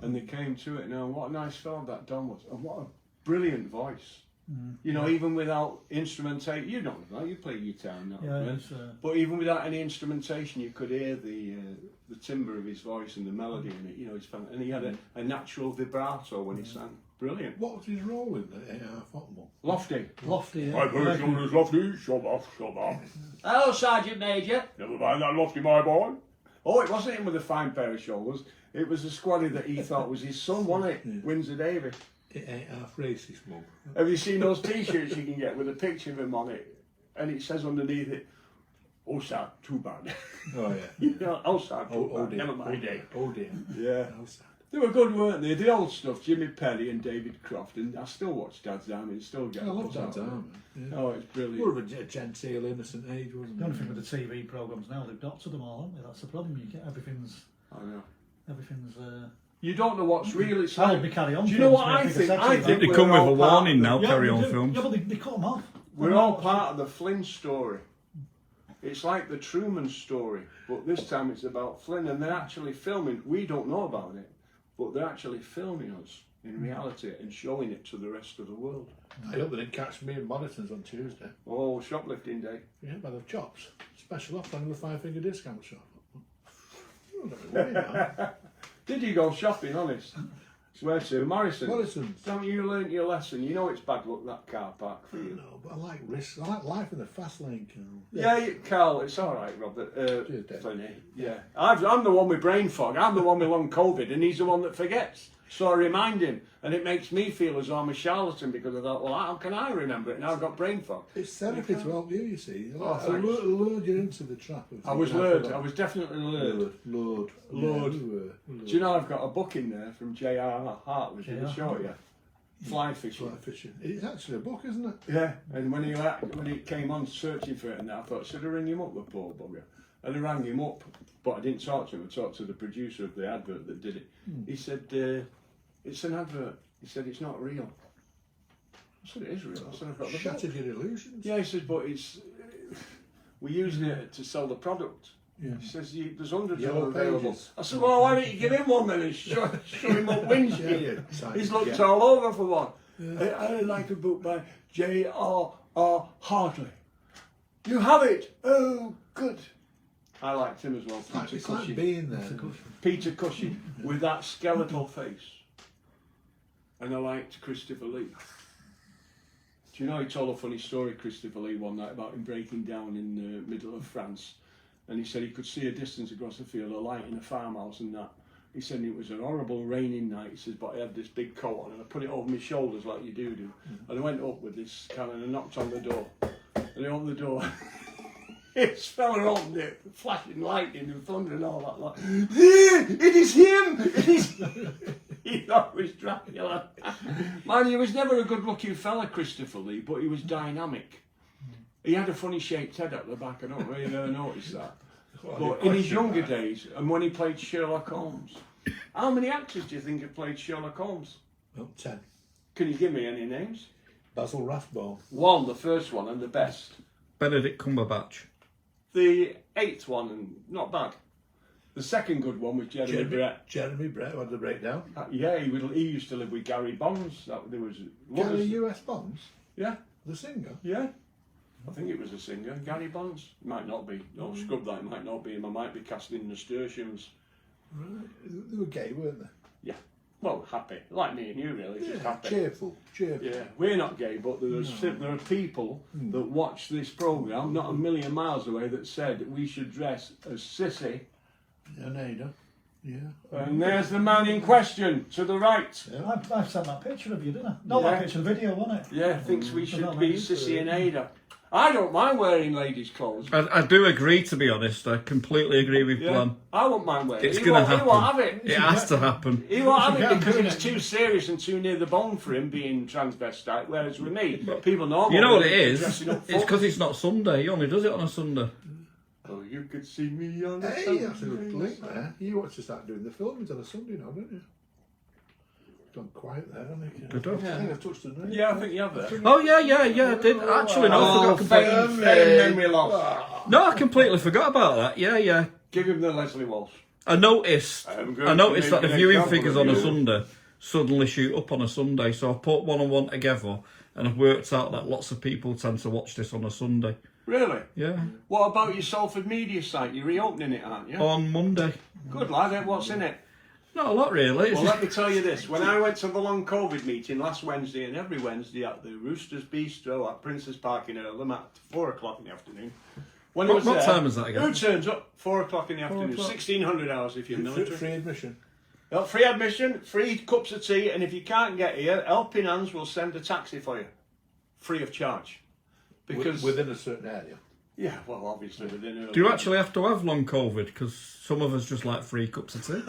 Speaker 2: And they came to it. Now, what a nice fella that Don was. And what a brilliant voice. You know, even without instrumentation, you don't know, you play guitar now,
Speaker 4: Yeah,
Speaker 2: but even without any instrumentation, you could hear the timbre of his voice and the melody in it. You know, and he had a natural vibrato when he sang. Brilliant.
Speaker 1: What was his role in the AR football?
Speaker 2: Lofty.
Speaker 4: Lofty.
Speaker 2: My person is Lofty. Shut up, shut up.
Speaker 5: Hello, Sergeant Major.
Speaker 2: Never mind that, Lofty, my boy. Oh, it wasn't him with a fine pair of shoulders. It was the squaddy that he thought was his son, wasn't it?
Speaker 1: Yeah.
Speaker 2: Windsor Davy.
Speaker 1: It ain't half racist, Mum.
Speaker 2: Have you seen those T-shirts you can get with a picture of him on it, and it says underneath it, "Oh, sir, too bad."
Speaker 1: Oh, yeah.
Speaker 2: You know, oh, sir, too
Speaker 1: Oh,
Speaker 2: bad.
Speaker 1: dear.
Speaker 2: Never mind.
Speaker 1: Oh, dear.
Speaker 2: Yeah.
Speaker 1: Oh, sad.
Speaker 2: They were good, weren't they? The old stuff, Jimmy Perry and David Croft, and I still watch Dad's Army and still get
Speaker 1: I love
Speaker 2: buzz out
Speaker 1: Dad's
Speaker 2: of it.
Speaker 1: Army. Yeah.
Speaker 2: Oh, it's brilliant.
Speaker 1: More of a genteel, innocent age, wasn't
Speaker 4: The
Speaker 1: it?
Speaker 4: only thing with the TV programmes now, they've doctored them all, haven't they? That's the problem. You get everything's.
Speaker 2: I know. You don't know what's real. It's
Speaker 4: I'll
Speaker 2: like,
Speaker 4: be carry on.
Speaker 2: do you know
Speaker 4: films
Speaker 2: what
Speaker 4: where
Speaker 2: I
Speaker 4: people
Speaker 2: think?
Speaker 4: say
Speaker 2: I
Speaker 4: to
Speaker 2: think
Speaker 3: They
Speaker 2: we're
Speaker 3: come with
Speaker 2: all
Speaker 3: a
Speaker 2: part
Speaker 3: warning
Speaker 2: of
Speaker 3: now,
Speaker 4: Yeah,
Speaker 3: carry
Speaker 4: they
Speaker 3: on
Speaker 4: do.
Speaker 3: films.
Speaker 4: Yeah, but they cut them off.
Speaker 2: We're all part of the Flynn story. It's like the Truman story, but this time it's about Flynn, and they're actually filming. We don't know about it, but they're actually filming us in reality and showing it to the rest of the world.
Speaker 1: I hope they didn't catch me in Morrison's on Tuesday.
Speaker 2: Oh, shoplifting day.
Speaker 1: Yeah, by the chops. Special offer on the 5-finger discount shop. Oh, don't be worried now.
Speaker 2: Did you go shopping, honest? Swear to Morrison.
Speaker 1: Morrison's.
Speaker 2: Don't you learnt your lesson? You know it's bad luck, that car park for you.
Speaker 1: No, but I like risks. I like life in the fast lane, Carl.
Speaker 2: Yeah, Carl, it's all right, Robert.
Speaker 1: Cheers, Dave.
Speaker 2: Flynny. Yeah, I'm the one with brain fog. I'm the one with long COVID, and he's the one that forgets. So I remind him, and it makes me feel as though I'm a charlatan because I thought, well, how can I remember it? Now I've got brain fog.
Speaker 1: It's therapy to help you see.
Speaker 2: Oh,
Speaker 1: I lured you into the trap. Of
Speaker 2: I was lured. I was definitely lured.
Speaker 1: Lured.
Speaker 2: Lured.
Speaker 1: Yeah, you were.
Speaker 2: Do you know I've got a book in there from J.R. Hart, which I show you? Fly fishing.
Speaker 1: Fly fishing. It's actually a book, isn't it?
Speaker 2: Yeah, and when he came on searching for it and that, I thought, should I ring him up, the poor bugger? And I rang him up, but I didn't talk to him. I talked to the producer of the advert that did it. He said, it's an advert. He said, it's not real. I said, it is real. I said, I've got the book.
Speaker 1: Shattered your illusions.
Speaker 2: Yeah, he says, but we're using it to sell the product.
Speaker 1: Yeah.
Speaker 2: He says, there's hundreds of
Speaker 1: Yellow
Speaker 2: them available.
Speaker 1: pages.
Speaker 2: I said, well, why don't you give him one then and show him up windshield?
Speaker 1: Yeah.
Speaker 2: He's looked all over for one. Yeah. I'd like a book by J.R.R. Hartley. You have it. Oh, good. I liked him as well. Peter
Speaker 1: It's like
Speaker 2: Cushing.
Speaker 1: being there.
Speaker 2: Peter Cushing with that skeletal face. And I liked Christopher Lee. Do you know he told a funny story, Christopher Lee, one night about him breaking down in the middle of France. And he said he could see a distance across the field, a light in a farmhouse and that. He said it was an horrible raining night. He says, but I had this big coat on and I put it over my shoulders like you do. And I went up with this can and I knocked on the door. And I opened the door. This fella opened it, flashing lightning and thunder and all that. Like, it is him! It is. He thought it was Dracula. Man, he was never a good-looking fella, Christopher Lee, but he was dynamic. He had a funny shaped head at the back. I don't really never noticed that. But in his younger days, and when he played Sherlock Holmes, how many actors do you think have played Sherlock Holmes?
Speaker 1: Well, 10.
Speaker 2: Can you give me any names?
Speaker 1: Basil Rathbone.
Speaker 2: One, the first one, and the best.
Speaker 3: Benedict Cumberbatch.
Speaker 2: The 8th one, and not bad. The second good one was Jeremy Brett.
Speaker 1: Jeremy Brett, who had the breakdown.
Speaker 2: Yeah, he used to live with Gary Bonds. There was
Speaker 1: Gary US Bonds?
Speaker 2: Yeah,
Speaker 1: The singer?
Speaker 2: yeah. I think it was a singer, Gary Bonds. Might not be. No, scrub that. It might not be him. I might be casting nasturtiums.
Speaker 1: Right. They were gay, weren't they?
Speaker 2: Yeah. Well, happy, like me and you, really. Just happy.
Speaker 1: Cheerful.
Speaker 2: Yeah, we're not gay, but there are people that watch this programme, not a million miles away, that said that we should dress as sissy.
Speaker 1: And Ada. Yeah.
Speaker 2: And there's the man in question, to the right.
Speaker 4: Yeah. I sent that picture of you, didn't I? No, that picture, the video, wasn't it?
Speaker 2: Yeah, thinks we should be Sissy and Ada. I don't mind wearing ladies' clothes.
Speaker 3: I do agree, to be honest. I completely agree with Glenn.
Speaker 2: I won't mind wearing
Speaker 3: It's
Speaker 2: it.
Speaker 3: going to happen.
Speaker 2: He won't have it.
Speaker 3: It has to happen.
Speaker 2: He won't have it because it's too serious and too near the bone for him being transvestite, whereas with me, people know
Speaker 3: You know what it is?
Speaker 2: dressing up
Speaker 3: It's because it's not Sunday. He only does it on a Sunday.
Speaker 2: Oh, you could see me on the
Speaker 1: Hey, that's a good link there. You want to start doing the filmings on a Sunday now, don't you? Gone quiet there, haven't you?
Speaker 3: Did I?
Speaker 1: I think I've touched the name.
Speaker 2: Yeah, I think you have that.
Speaker 3: Oh, yeah, I did. Actually, no, I forgot completely.
Speaker 2: Memory loss.
Speaker 3: No, I completely forgot about that. Yeah.
Speaker 2: Give him the Leslie Walsh.
Speaker 3: I noticed
Speaker 2: I'm going
Speaker 3: that
Speaker 2: to
Speaker 3: the
Speaker 2: make
Speaker 3: viewing
Speaker 2: an
Speaker 3: figures
Speaker 2: example
Speaker 3: on a
Speaker 2: of you.
Speaker 3: Sunday suddenly shoot up on a Sunday. So I put one and one together, and I've worked out that lots of people tend to watch this on a Sunday.
Speaker 2: Really?
Speaker 3: Yeah.
Speaker 2: What about your Salford media site? You're reopening it, aren't you?
Speaker 3: On Monday.
Speaker 2: Good lad, what's in it?
Speaker 3: Not a lot, really.
Speaker 2: Well, let me tell you this. When I went to the long COVID meeting last Wednesday and every Wednesday at the Roosters Bistro at Prince's Park in Earlham at 4 o'clock in the afternoon. When I was
Speaker 3: What
Speaker 2: there,
Speaker 3: time is that again?
Speaker 2: Who turns up? 4 o'clock in the afternoon.
Speaker 3: o'clock.
Speaker 2: 1600 hours if you're military.
Speaker 1: Free admission.
Speaker 2: Well, free admission, free cups of tea, and if you can't get here, Helping Hands will send a taxi for you. Free of charge. Because
Speaker 1: Within a certain area.
Speaker 2: yeah, well, obviously within Earlham.
Speaker 3: Do you actually have to have long COVID? Because some of us just like 3 cups of tea.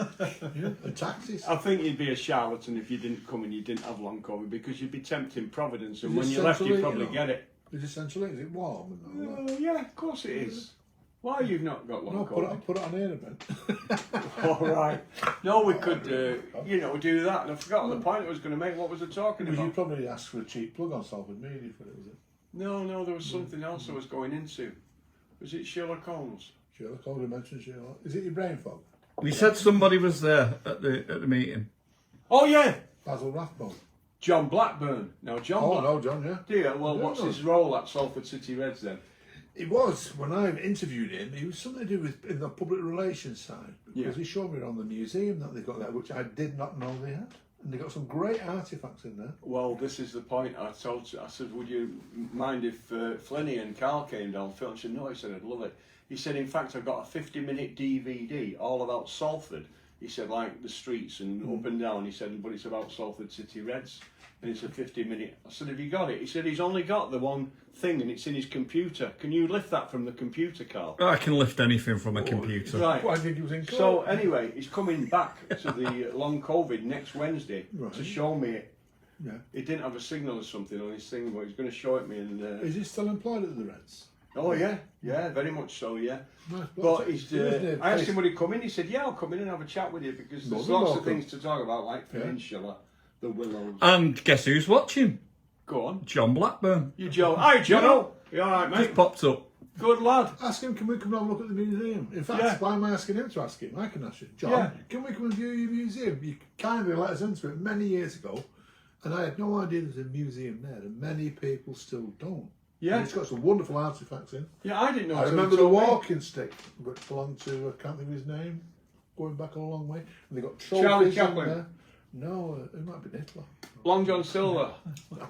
Speaker 1: Yeah. And taxis.
Speaker 2: I think you'd be a charlatan if you didn't come and you didn't have long COVID because you'd be tempting Providence, and
Speaker 1: Is
Speaker 2: when
Speaker 1: it
Speaker 2: you left, you'd
Speaker 1: centrally,
Speaker 2: probably
Speaker 1: you know?
Speaker 2: get it.
Speaker 1: Is it central? Is it warm? And all that?
Speaker 2: Yeah, of course it is. Why you've not got long
Speaker 1: No,
Speaker 2: COVID?
Speaker 1: put it on air a bit.
Speaker 2: All right. No, we could, do that. And I forgot the point I was going to make. What was I talking
Speaker 1: Because you
Speaker 2: about?
Speaker 1: probably asked for a cheap plug on Salford Media for it, was it?
Speaker 2: No, there was something else I was going into. Was it Sherlock Holmes?
Speaker 1: Sherlock Holmes mentioned Sherlock. Is it your brain fog?
Speaker 3: You said somebody was there at the meeting.
Speaker 2: Oh yeah,
Speaker 1: Basil Rathbone.
Speaker 2: John Blackburn. Now John.
Speaker 1: Oh, no, John, yeah.
Speaker 2: Do you? Well,
Speaker 1: I
Speaker 2: what's
Speaker 1: don't
Speaker 2: his
Speaker 1: know.
Speaker 2: role at Salford City Reds then?
Speaker 1: It was, when I interviewed him, it was something to do with in the public relations side. Because he showed me around the museum that they've got there, which I did not know they had. And they got some great artefacts in there.
Speaker 2: Well, this is the point I told you. I said, would you mind if Flynny and Carl came down and filmed? He said, no. He said, I'd love it. He said, in fact, I've got a 50-minute DVD all about Salford. He He said, like the streets and up and down. He said, but it's about Salford City Reds. And it's a 50-minute. I said, have you got it? He said, he's only got the one thing and it's in his computer. Can you lift that from the computer, Carl?
Speaker 3: I can lift anything from a computer.
Speaker 2: Right.
Speaker 1: Well, I think he was in court.
Speaker 2: So anyway, he's coming back to the long COVID next Wednesday to show me it.
Speaker 1: Yeah.
Speaker 2: He didn't have a signal or something on his thing, but he's going to show it me. And
Speaker 1: Is he still employed at the Reds?
Speaker 2: oh yeah, very much so, yeah.
Speaker 1: Nice.
Speaker 2: But he's. I asked him would he come in. He said, "Yeah, I'll come in and have a chat with you because there's lots of things to talk about, like Peninsula, the Willows."
Speaker 3: And guess who's watching?
Speaker 2: Go on,
Speaker 3: John Blackburn.
Speaker 2: you Joe. Hi, Jono. You all right, mate?
Speaker 3: Just popped up.
Speaker 2: Good lad.
Speaker 1: Ask him, can we come and have a look at the museum? In fact, why am I asking him to ask him? I can ask you. John, can we come and view your museum? You kindly let us into it many years ago, and I had no idea there's a museum there, and many people still don't.
Speaker 2: Yeah.
Speaker 1: And it's got some wonderful artefacts in.
Speaker 2: Yeah, I didn't know.
Speaker 1: I remember the walking stick, which belonged to, I can't think of his name, going back a long way. And they got
Speaker 2: Charlie
Speaker 1: trophies
Speaker 2: Chaplin.
Speaker 1: in there. No, it might be Nicola.
Speaker 2: Long John Silver.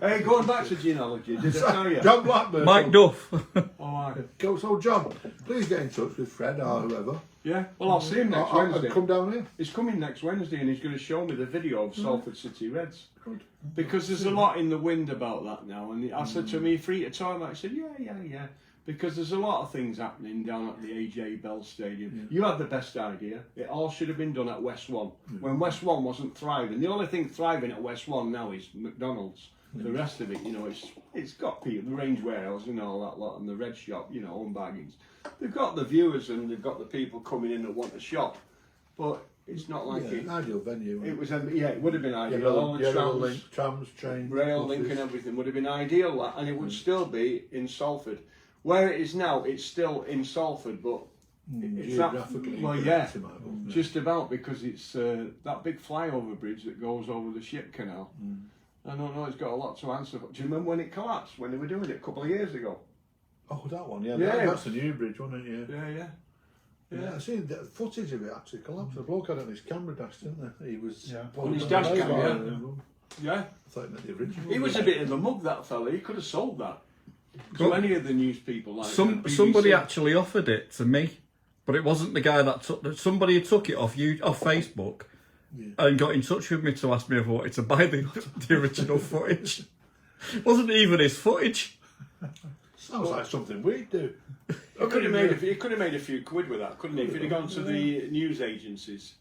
Speaker 2: Hey, going back to genealogy, did I tell you?
Speaker 1: John Blackburn.
Speaker 3: Mike Duff.
Speaker 2: All right.
Speaker 1: So John, please get in touch with Fred or whoever.
Speaker 2: Yeah. Well, I'll see him next Wednesday.
Speaker 1: Come down here.
Speaker 2: He's coming next Wednesday and he's going to show me the video of Salford City Reds.
Speaker 1: Good.
Speaker 2: Because there's a lot in the wind about that now. And I said to him, are you free to talk about it? I said, yeah. Because there's a lot of things happening down at the AJ Bell Stadium. You had the best idea. It all should have been done at West One. When West One wasn't thriving. The only thing thriving at West One now is McDonald's. The rest of it, you know, it's got people, the Range Warehouse and all that lot, and the Red Shop, you know, home baggings. They've got the viewers and they've got the people coming in that want to shop. But it's not like
Speaker 1: An ideal venue.
Speaker 2: it was, it would have been ideal. All the trams,
Speaker 1: trams, trains,
Speaker 2: rail
Speaker 1: buses.
Speaker 2: link and everything would have been ideal, that, and it would still be in Salford. Where it is now, it's still in Salford, but it's that,
Speaker 1: geographically.
Speaker 2: well, yeah,
Speaker 1: to my book,
Speaker 2: just about, because it's that big flyover bridge that goes over the ship canal. I don't know, it's got a lot to answer for. Do you remember when it collapsed, when they were doing it a couple of years ago?
Speaker 1: Oh, that one, yeah.
Speaker 2: Yeah.
Speaker 1: That's the new bridge, wasn't it?
Speaker 2: Yeah.
Speaker 1: Yeah, I seen the footage of it actually collapse. The bloke had it on his camera dash, didn't they? He was
Speaker 2: On his dash cam, yeah.
Speaker 1: I thought he meant the original.
Speaker 2: He was a bit of a mug, that fella. He could have sold that. So many of the news people, like
Speaker 3: Somebody actually offered it to me, but it wasn't the guy that took. Somebody took it off Facebook and got in touch with me to ask me if I wanted to buy the original footage. It wasn't even his footage.
Speaker 1: Sounds like something we'd do.
Speaker 2: He could have made a few quid with that, couldn't he? If he'd have gone to the news agencies,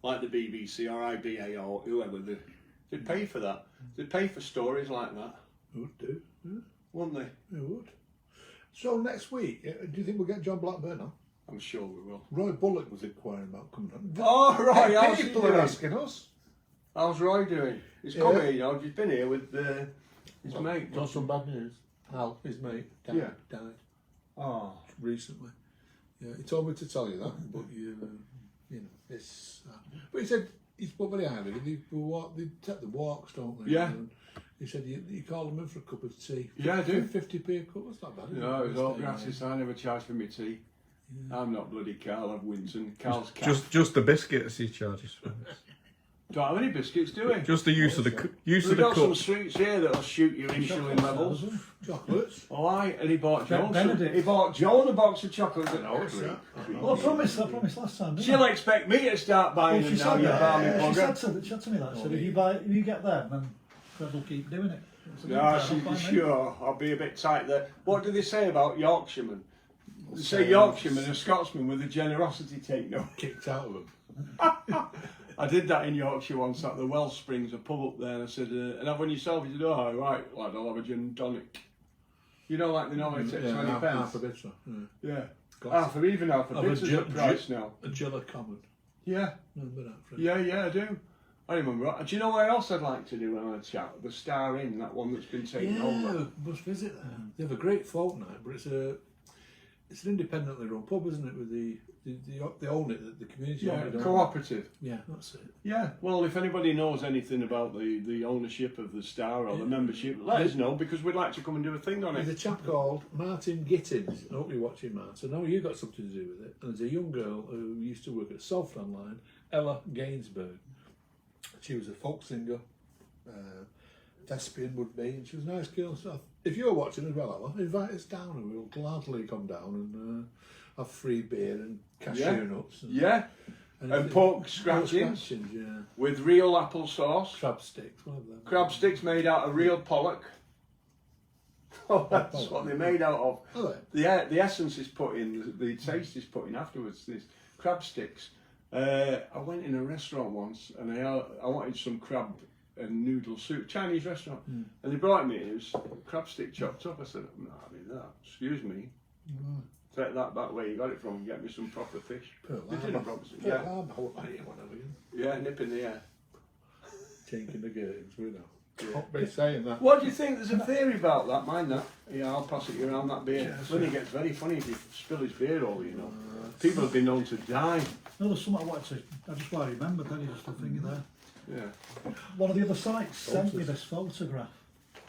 Speaker 2: like the BBC or IBA or whoever, they'd pay for that. They'd pay for stories like that.
Speaker 1: Would do. Yeah.
Speaker 2: Wouldn't they?
Speaker 1: They would. So next week, do you think we'll get John Blackburn on?
Speaker 2: I'm sure we will.
Speaker 1: Roy Bullock was inquiring about coming on.
Speaker 2: Oh, right. How's he
Speaker 1: People are
Speaker 2: doing?
Speaker 1: asking us.
Speaker 2: How's Roy doing? He's come here, you know. He's been here with his mate.
Speaker 1: Got some bad news. Al, his mate, died
Speaker 2: Oh.
Speaker 1: recently. Yeah, he told me to tell you that, but you know, it's. But he said he spoke very highly. They take the walks, don't they?
Speaker 2: Yeah.
Speaker 1: And he said you call them in for a cup of tea.
Speaker 2: Yeah, I do.
Speaker 1: 50p a cup. That's not bad.
Speaker 2: No, it was all gratis. I never charge for my tea. I'm not bloody Carl of Winton. Carl's cat.
Speaker 3: Just the biscuits he charges for.
Speaker 2: Don't have any biscuits, do we?
Speaker 3: Just the use of the
Speaker 2: We've got some sweets here that'll shoot your insulin levels.
Speaker 1: Chocolates.
Speaker 2: Oh, aye, and he bought Joan.
Speaker 4: Benedict.
Speaker 2: He bought Joan a box of chocolates.
Speaker 1: No, it's that.
Speaker 4: Well, I promised last time. Didn't
Speaker 2: She'll
Speaker 4: I?
Speaker 2: expect me to start buying
Speaker 4: Well,
Speaker 2: them
Speaker 4: she
Speaker 2: now,
Speaker 4: said
Speaker 2: you
Speaker 4: that.
Speaker 2: balmy
Speaker 4: She
Speaker 2: bugger.
Speaker 4: said to me that. She said, if you get them, then Fred will keep doing it. So
Speaker 2: No,
Speaker 4: fine, mate.
Speaker 2: sure, I'll be a bit tight there. What do they say about Yorkshiremen? They say Yorkshiremen are Scotsmen with a generosity take no.
Speaker 1: Kicked out of them.
Speaker 2: I did that in Yorkshire once at the Wellsprings, a pub up there, and I said, and have one yourself? He said, oh, right, lad, I'll have a gin and tonic. You know, like they normally take 20
Speaker 1: half
Speaker 2: pence.
Speaker 1: a bit, so.
Speaker 2: Yeah.
Speaker 1: Got
Speaker 2: Even half a
Speaker 1: Have
Speaker 2: bit
Speaker 1: a
Speaker 2: is the
Speaker 1: ju-
Speaker 2: price now.
Speaker 1: A Jilla Common.
Speaker 2: Yeah.
Speaker 1: Remember that, Fred?
Speaker 2: Yeah, I do. I remember. Do you know where else I'd like to do when I chat? The Star Inn, that one that's been taken over.
Speaker 1: Must visit there. They have a great folk night, but it's an independently run pub, isn't it? With they own it, the community.
Speaker 2: Yeah,
Speaker 1: own it, don't
Speaker 2: cooperative.
Speaker 1: they? Yeah, that's it.
Speaker 2: Yeah, well, if anybody knows anything about the ownership of the Star or the membership, let us know, because we'd like to come and do a thing on
Speaker 1: There's a
Speaker 2: it.
Speaker 1: chap called Martin Gittins. I hope you're watching, Martin. I know you got something to do with it. And there's a young girl who used to work at Salford Online, Ella Gainsbourg. She was a folk singer, thespian would be, and she was a nice girl. So if you're watching as well, Ella, invite us down and we'll gladly come down and have free beer and cashew nuts. And,
Speaker 2: Yeah, And pork scratchings
Speaker 1: yeah.
Speaker 2: with real applesauce.
Speaker 1: Crab sticks, one of them.
Speaker 2: Crab sticks made out of real pollock. Oh, that's what they're made out of.
Speaker 1: Oh,
Speaker 2: The essence is put in, the taste is put in afterwards. These crab sticks. I went in a restaurant once and I wanted some crab and noodle soup, Chinese restaurant, and they brought me. It was crab stick chopped up. I said, "No, I mean that. Excuse me. Take that back where you got it from and get me some proper fish." They didn't promise it. Yeah, yeah, nip in the air.
Speaker 1: Taking the games, we know. Can't be saying that.
Speaker 2: What do you think? There's a theory about that. Mind that? Yeah, I'll pass it around that beer. Flynny gets very funny if you spill his beer all, you know. People have been known to die.
Speaker 4: No, there's something I wanted to. That's just what I remembered. Then just a thingy there.
Speaker 2: Yeah.
Speaker 4: One of the other sites sent me this photograph,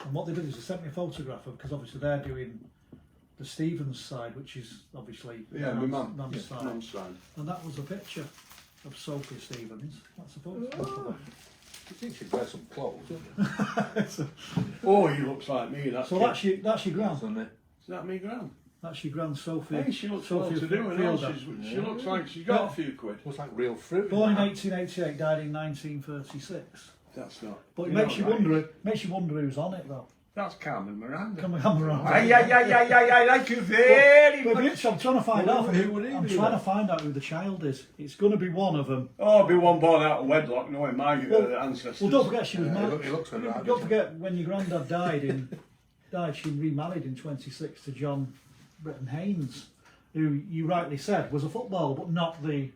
Speaker 4: and what they did is they sent me a photograph of, because obviously they're doing the Stevens side, which is obviously
Speaker 2: Yeah, my mum.
Speaker 4: mum's side,
Speaker 2: Mum's side.
Speaker 4: and that was a picture of Sophie Stevens. That's a photograph of her.
Speaker 1: You think she'd wear some clothes, wouldn't you?
Speaker 2: Oh, he looks like me.
Speaker 4: So that's your gran.
Speaker 1: Isn't
Speaker 2: Is that me, Gran?
Speaker 4: That's your gran Sophie.
Speaker 2: Hey, she looks well
Speaker 4: Sophie
Speaker 2: to do, and all.
Speaker 4: Fielder.
Speaker 2: She looks like she's got a few quid.
Speaker 1: Looks like real fruit.
Speaker 4: Born in 1888, died in 1936.
Speaker 2: That's not.
Speaker 4: But it
Speaker 2: you're
Speaker 4: makes you
Speaker 2: not right.
Speaker 4: wonder. Makes you wonder who's on it though.
Speaker 2: That's Carmen Miranda.
Speaker 4: Come around.
Speaker 2: I like you very
Speaker 4: But
Speaker 2: much.
Speaker 4: Mitch, I'm trying to find
Speaker 1: Well,
Speaker 4: out.
Speaker 1: who would he
Speaker 4: I'm
Speaker 1: be
Speaker 4: trying
Speaker 1: then?
Speaker 4: to find out who the child is. It's going to be one of them.
Speaker 2: Oh, be one born out of wedlock, knowing my ancestors.
Speaker 4: Well, don't forget she was married.
Speaker 1: He looks like that.
Speaker 4: Don't forget when your granddad died, she remarried in 26 to John Britton Haynes, who you rightly said was a footballer, but not the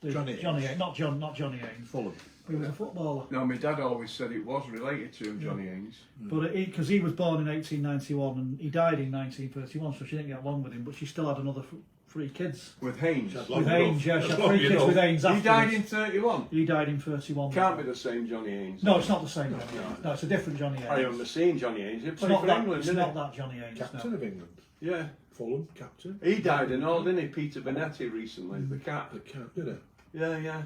Speaker 1: Johnny Haynes.
Speaker 4: not Johnny Haynes.
Speaker 1: Fulham.
Speaker 4: He was a footballer.
Speaker 2: No, my dad always said it was related to him, Johnny Haynes.
Speaker 4: But because he was born in 1891 and he died in 1931, so she didn't get along with him. But she still had another 3 kids.
Speaker 2: With Haynes.
Speaker 4: With Haynes, yeah, she had 3 kids with Haynes.
Speaker 2: He died
Speaker 4: afterwards.
Speaker 2: in 31.
Speaker 4: He died in 31.
Speaker 2: Can't be the same Johnny Haynes.
Speaker 4: No, it's not the same Johnny Haynes. No, it's a different Johnny Haynes.
Speaker 2: I remember seeing Johnny Haynes. He
Speaker 4: It's
Speaker 2: played
Speaker 4: not
Speaker 2: for
Speaker 4: that,
Speaker 2: England,
Speaker 4: it's
Speaker 2: didn't
Speaker 4: not
Speaker 2: he?
Speaker 4: that Johnny Haynes.
Speaker 1: Captain
Speaker 4: No.
Speaker 1: of England.
Speaker 2: Yeah.
Speaker 1: Fulham, captain.
Speaker 2: He died and all, didn't he? Peter Benetti recently, the cat.
Speaker 1: The cat, did it?
Speaker 2: Yeah, yeah.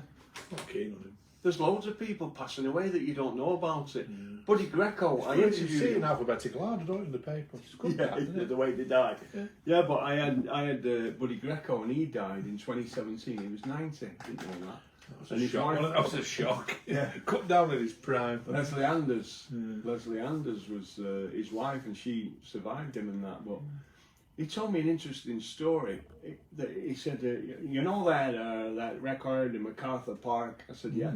Speaker 1: Not keen on him.
Speaker 2: There's loads of people passing away that you don't know about it. Buddy Greco, I
Speaker 1: You
Speaker 2: interviewed
Speaker 1: see
Speaker 2: him.
Speaker 1: in alphabetical order, don't you, in the paper? It's good,
Speaker 2: Yeah,
Speaker 1: that, isn't it?
Speaker 2: the way they died.
Speaker 1: Yeah.
Speaker 2: Yeah, but I had Buddy Greco and he died in 2017. He was 90. Didn't know that.
Speaker 1: That
Speaker 2: And
Speaker 1: was a
Speaker 2: his
Speaker 1: shock.
Speaker 2: wife-
Speaker 1: Well, that was a shock.
Speaker 2: Yeah.
Speaker 1: Cut down in his prime.
Speaker 2: Leslie Anders. Leslie Anders was his wife, and she survived him and that. But he told me an interesting story. He said, "You know that record in MacArthur Park?" I said, "Yeah."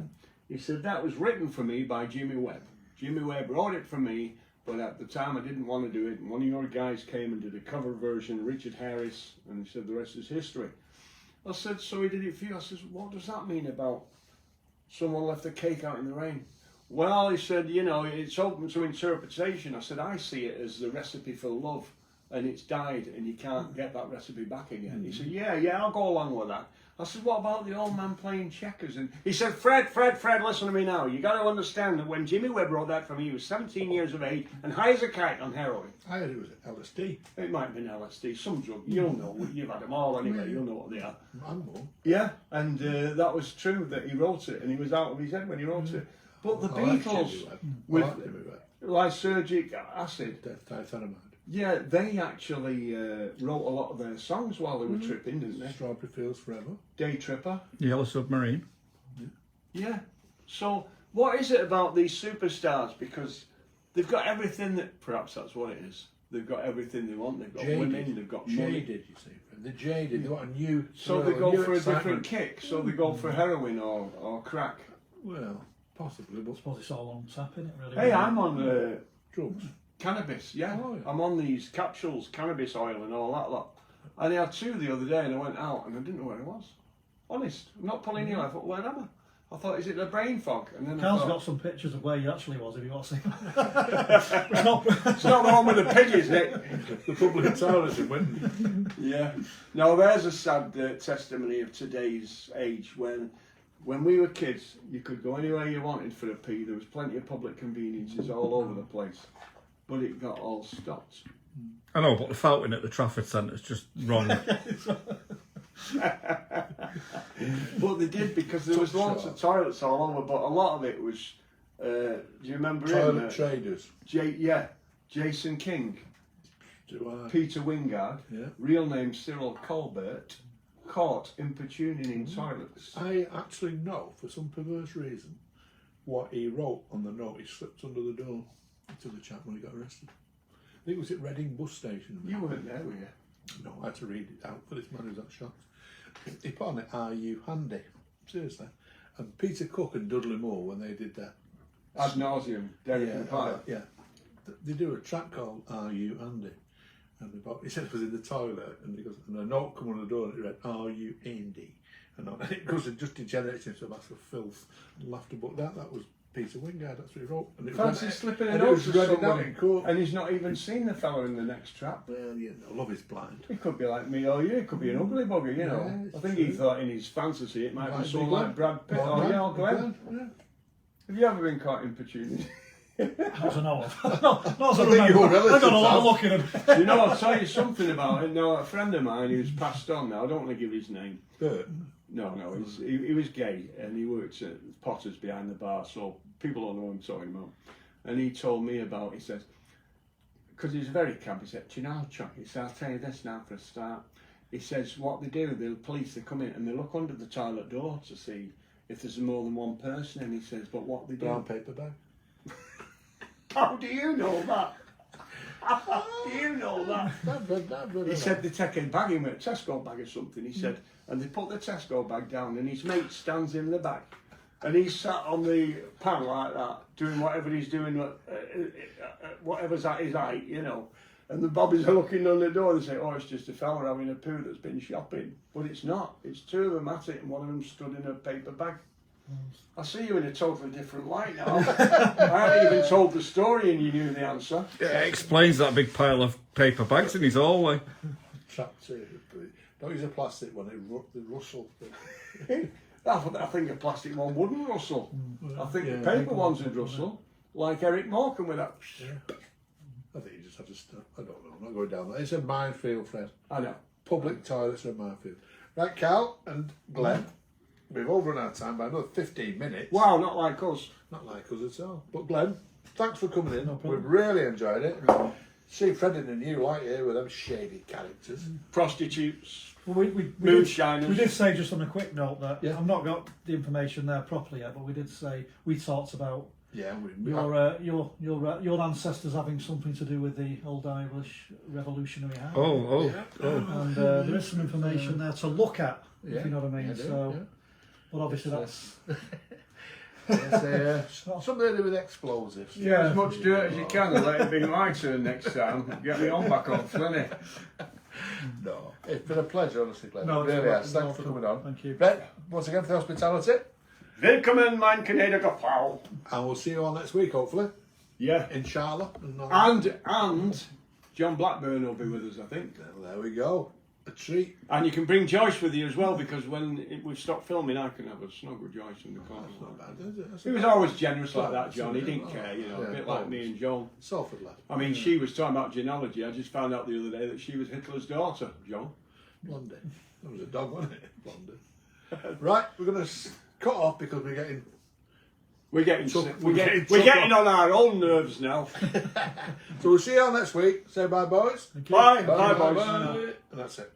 Speaker 2: He said, "That was written for me by Jimmy Webb. Jimmy Webb wrote it for me, but at the time I didn't want to do it. And one of your guys came and did a cover version, Richard Harris, and he said the rest is history." I said, "So he did it for you?" I said, "What does that mean about someone left the cake out in the rain?" Well, he said, "You know, it's open to interpretation." I said, "I see it as the recipe for love, and it's died, and you can't get that recipe back again." He said, yeah, I'll go along with that. I said, "What about the old man playing checkers?" And he said, Fred, listen to me now. You got to understand that when Jimmy Webb wrote that for me, he was 17 years of age and high as a kite on heroin.
Speaker 1: I heard it was LSD.
Speaker 2: It might have been LSD, some drug. You'll know. You've had them all anyway. You'll know what they are.
Speaker 1: I'm one.
Speaker 2: Yeah, and that was true that he wrote it, and he was out of his head when he wrote it. But the
Speaker 1: I like
Speaker 2: Beatles,
Speaker 1: Jimmy Webb.
Speaker 2: with
Speaker 1: I like Jimmy Webb.
Speaker 2: lysergic acid,
Speaker 1: Diethylamide.
Speaker 2: yeah, they actually wrote a lot of their songs while they were tripping, didn't they?
Speaker 1: Strawberry Fields Forever.
Speaker 2: Day Tripper.
Speaker 3: Yellow Submarine.
Speaker 2: Yeah. So what is it about these superstars? Because they've got everything that, perhaps that's what it is. They've got everything they want. They've got women. They've got money.
Speaker 1: Jaded, you see. They're jaded. They want a new.
Speaker 2: So
Speaker 1: thrill,
Speaker 2: they go
Speaker 1: new
Speaker 2: for a different
Speaker 1: excitement.
Speaker 2: kick. So they go for heroin or crack.
Speaker 1: Well, possibly,
Speaker 4: I
Speaker 1: but
Speaker 4: suppose it's all on tap, isn't it? Really.
Speaker 2: Hey, I'm on
Speaker 1: drugs.
Speaker 2: cannabis. Yeah.
Speaker 1: Oh, yeah.
Speaker 2: I'm on these capsules, cannabis oil and all that lot. And I had 2 the other day, and I went out and I didn't know where I was. Honest, I'm not pulling you. I thought, where am I? I thought, is it the brain fog? And then
Speaker 4: Carl's
Speaker 2: I thought,
Speaker 4: got some pictures of where you actually was, if you want to see.
Speaker 2: it's not the one with the pig, is it?
Speaker 1: The public toilets in Winton.
Speaker 2: Yeah. No, there's a sad testimony of today's age when we were kids, you could go anywhere you wanted for a pee. There was plenty of public conveniences all over the place, but it got all stopped.
Speaker 3: I know, but the fountain at the Trafford Centre's just wrong.
Speaker 2: But they did, because there was lots of toilets all over, but a lot of it was, do you remember
Speaker 1: Toilet
Speaker 2: him?
Speaker 1: traders.
Speaker 2: Jason King,
Speaker 1: Do I?
Speaker 2: Peter Wingard,
Speaker 1: Yeah.
Speaker 2: real name Cyril Colbert, caught importuning in toilets?
Speaker 1: I actually know, for some perverse reason, what he wrote on the note he slipped under the door to the chap when he got arrested. I think it was at Reading bus station.
Speaker 2: You weren't there, were you?
Speaker 1: No, I had to read it out for this man who's that shocked. He put on it, "Are you handy?" Seriously. And Peter Cook and Dudley Moore, when they did that.
Speaker 2: Ad nauseum, Derek and Pyle.
Speaker 1: Yeah. They do a track called "Are You Handy?" And he said it was in the toilet, and he goes, and a note come on the door, and it read, "Are you handy?" And it goes and just degenerates into a mass of filth and laughter. But that was Peter Wingard. That's what he wrote. And it
Speaker 2: Fancy slipping a
Speaker 1: and it
Speaker 2: note
Speaker 1: was
Speaker 2: to
Speaker 1: read out
Speaker 2: somebody,
Speaker 1: in court.
Speaker 2: and he's not even seen the fella in the next trap.
Speaker 1: Well, you know, love is blind.
Speaker 2: He could be like me or you. He could be an ugly bugger, you know.
Speaker 1: Yeah,
Speaker 2: I think
Speaker 1: true.
Speaker 2: he thought in his fantasy it might be
Speaker 1: Might
Speaker 2: someone
Speaker 1: be
Speaker 2: like Brad Pitt or Glenn.
Speaker 1: Yeah.
Speaker 2: Have you ever been caught importuning?
Speaker 4: I don't know of. No, not as I
Speaker 1: I think
Speaker 4: remember.
Speaker 1: your
Speaker 4: I got a
Speaker 1: relatives
Speaker 4: lot
Speaker 1: have.
Speaker 4: of looking at.
Speaker 2: You know, I'll tell you something about it. No, a friend of mine who's passed on now, I don't want to give his name.
Speaker 1: Bert.
Speaker 2: No, he was gay and he worked at Potter's behind the bar, so people don't know what I'm talking about. And he told me about, he says, because he's very camp, he said, "Do you know, Chuck?" He said, "I'll tell you this now for a start." He says, what they do, the police, they come in and they look under the toilet door to see if there's more than one person, and he says, but what they do...
Speaker 1: Brown paper bag.
Speaker 2: How do you know that? How do you know that? He said they take a bag in with a Tesco bag or something, he said, and they put the Tesco bag down and his mate stands in the back and he's sat on the pan like that, doing whatever he's doing, whatever's at his height, you know. And the bobbies are looking on the door and they say, "Oh, it's just a fella having a poo that's been shopping." But it's not. It's two of them at it and one of them stood in a paper bag. I see you in a totally different light now. I haven't even told the story and you knew the answer.
Speaker 3: Yeah, it explains that big pile of paper bags in his hallway.
Speaker 1: Tractor. Don't use a plastic one, they rustle.
Speaker 2: I think a plastic one wouldn't rustle. I think
Speaker 1: Yeah,
Speaker 2: the paper ones would rustle, like Eric Morecambe with that.
Speaker 1: Yeah. I think you just have to stop. I don't know, I'm not going down that. It's a minefield, Fred.
Speaker 2: I know.
Speaker 1: Public toilets are a minefield. Right, Cal and Glenn, we've overrun our time by another 15 minutes.
Speaker 2: Wow, not like us.
Speaker 1: Not like us at all. But Glenn, thanks for coming in.
Speaker 4: No problem.
Speaker 1: We've really enjoyed it. See Fred in a new light here with them shady characters.
Speaker 2: Prostitutes,
Speaker 4: Well, we
Speaker 2: moonshiners.
Speaker 4: did say, just on a quick note, that
Speaker 1: Yeah.
Speaker 4: I've not got the information there properly yet, but we did say we talked about
Speaker 1: Yeah, we
Speaker 4: your ancestors having something to do with the old Irish Revolutionary Army.
Speaker 3: Oh.
Speaker 4: And there is some information there to look at,
Speaker 1: Yeah,
Speaker 4: if you know what I mean.
Speaker 1: I do,
Speaker 4: So,
Speaker 1: yeah.
Speaker 4: but obviously that's
Speaker 1: It's something to do with explosives.
Speaker 2: Yeah, as much dirt as you can and let it be my turn next time. Get me on back on Flynny.
Speaker 1: No, it's been a pleasure, honestly, Glenn.
Speaker 4: No,
Speaker 1: It really
Speaker 4: it's
Speaker 1: has. Thanks for coming on.
Speaker 4: Thank you.
Speaker 1: Right, once again for the hospitality,
Speaker 2: Willkommen, mein gnädiger Frau.
Speaker 1: and we'll see you all next week, hopefully,
Speaker 2: Yeah.
Speaker 1: in Charlotte.
Speaker 2: And John Blackburn will be with us, I think.
Speaker 1: Well, there we go. A treat.
Speaker 2: And you can bring Joyce with you as well, because when we've stopped filming, I can have a snog with Joyce in the corner.
Speaker 1: That's not bad, is it? That's
Speaker 2: He was always generous like that, John. He didn't care, you know, a bit like me and John.
Speaker 1: Salford lad.
Speaker 2: I mean, she was talking about genealogy. I just found out the other day that she was Hitler's daughter, John.
Speaker 1: Blondie. That was a dog, wasn't it? Blondie. Right, we're going to cut off because we're getting...
Speaker 2: We're getting
Speaker 1: Took-
Speaker 2: sick.
Speaker 1: we're
Speaker 2: We're
Speaker 1: getting
Speaker 2: getting
Speaker 1: took
Speaker 2: on our own nerves now.
Speaker 1: So we'll see you all next week. Say bye, boys.
Speaker 2: Bye.
Speaker 1: Bye,
Speaker 2: Bye,
Speaker 1: bye,
Speaker 2: boys.
Speaker 1: bye. And that's it.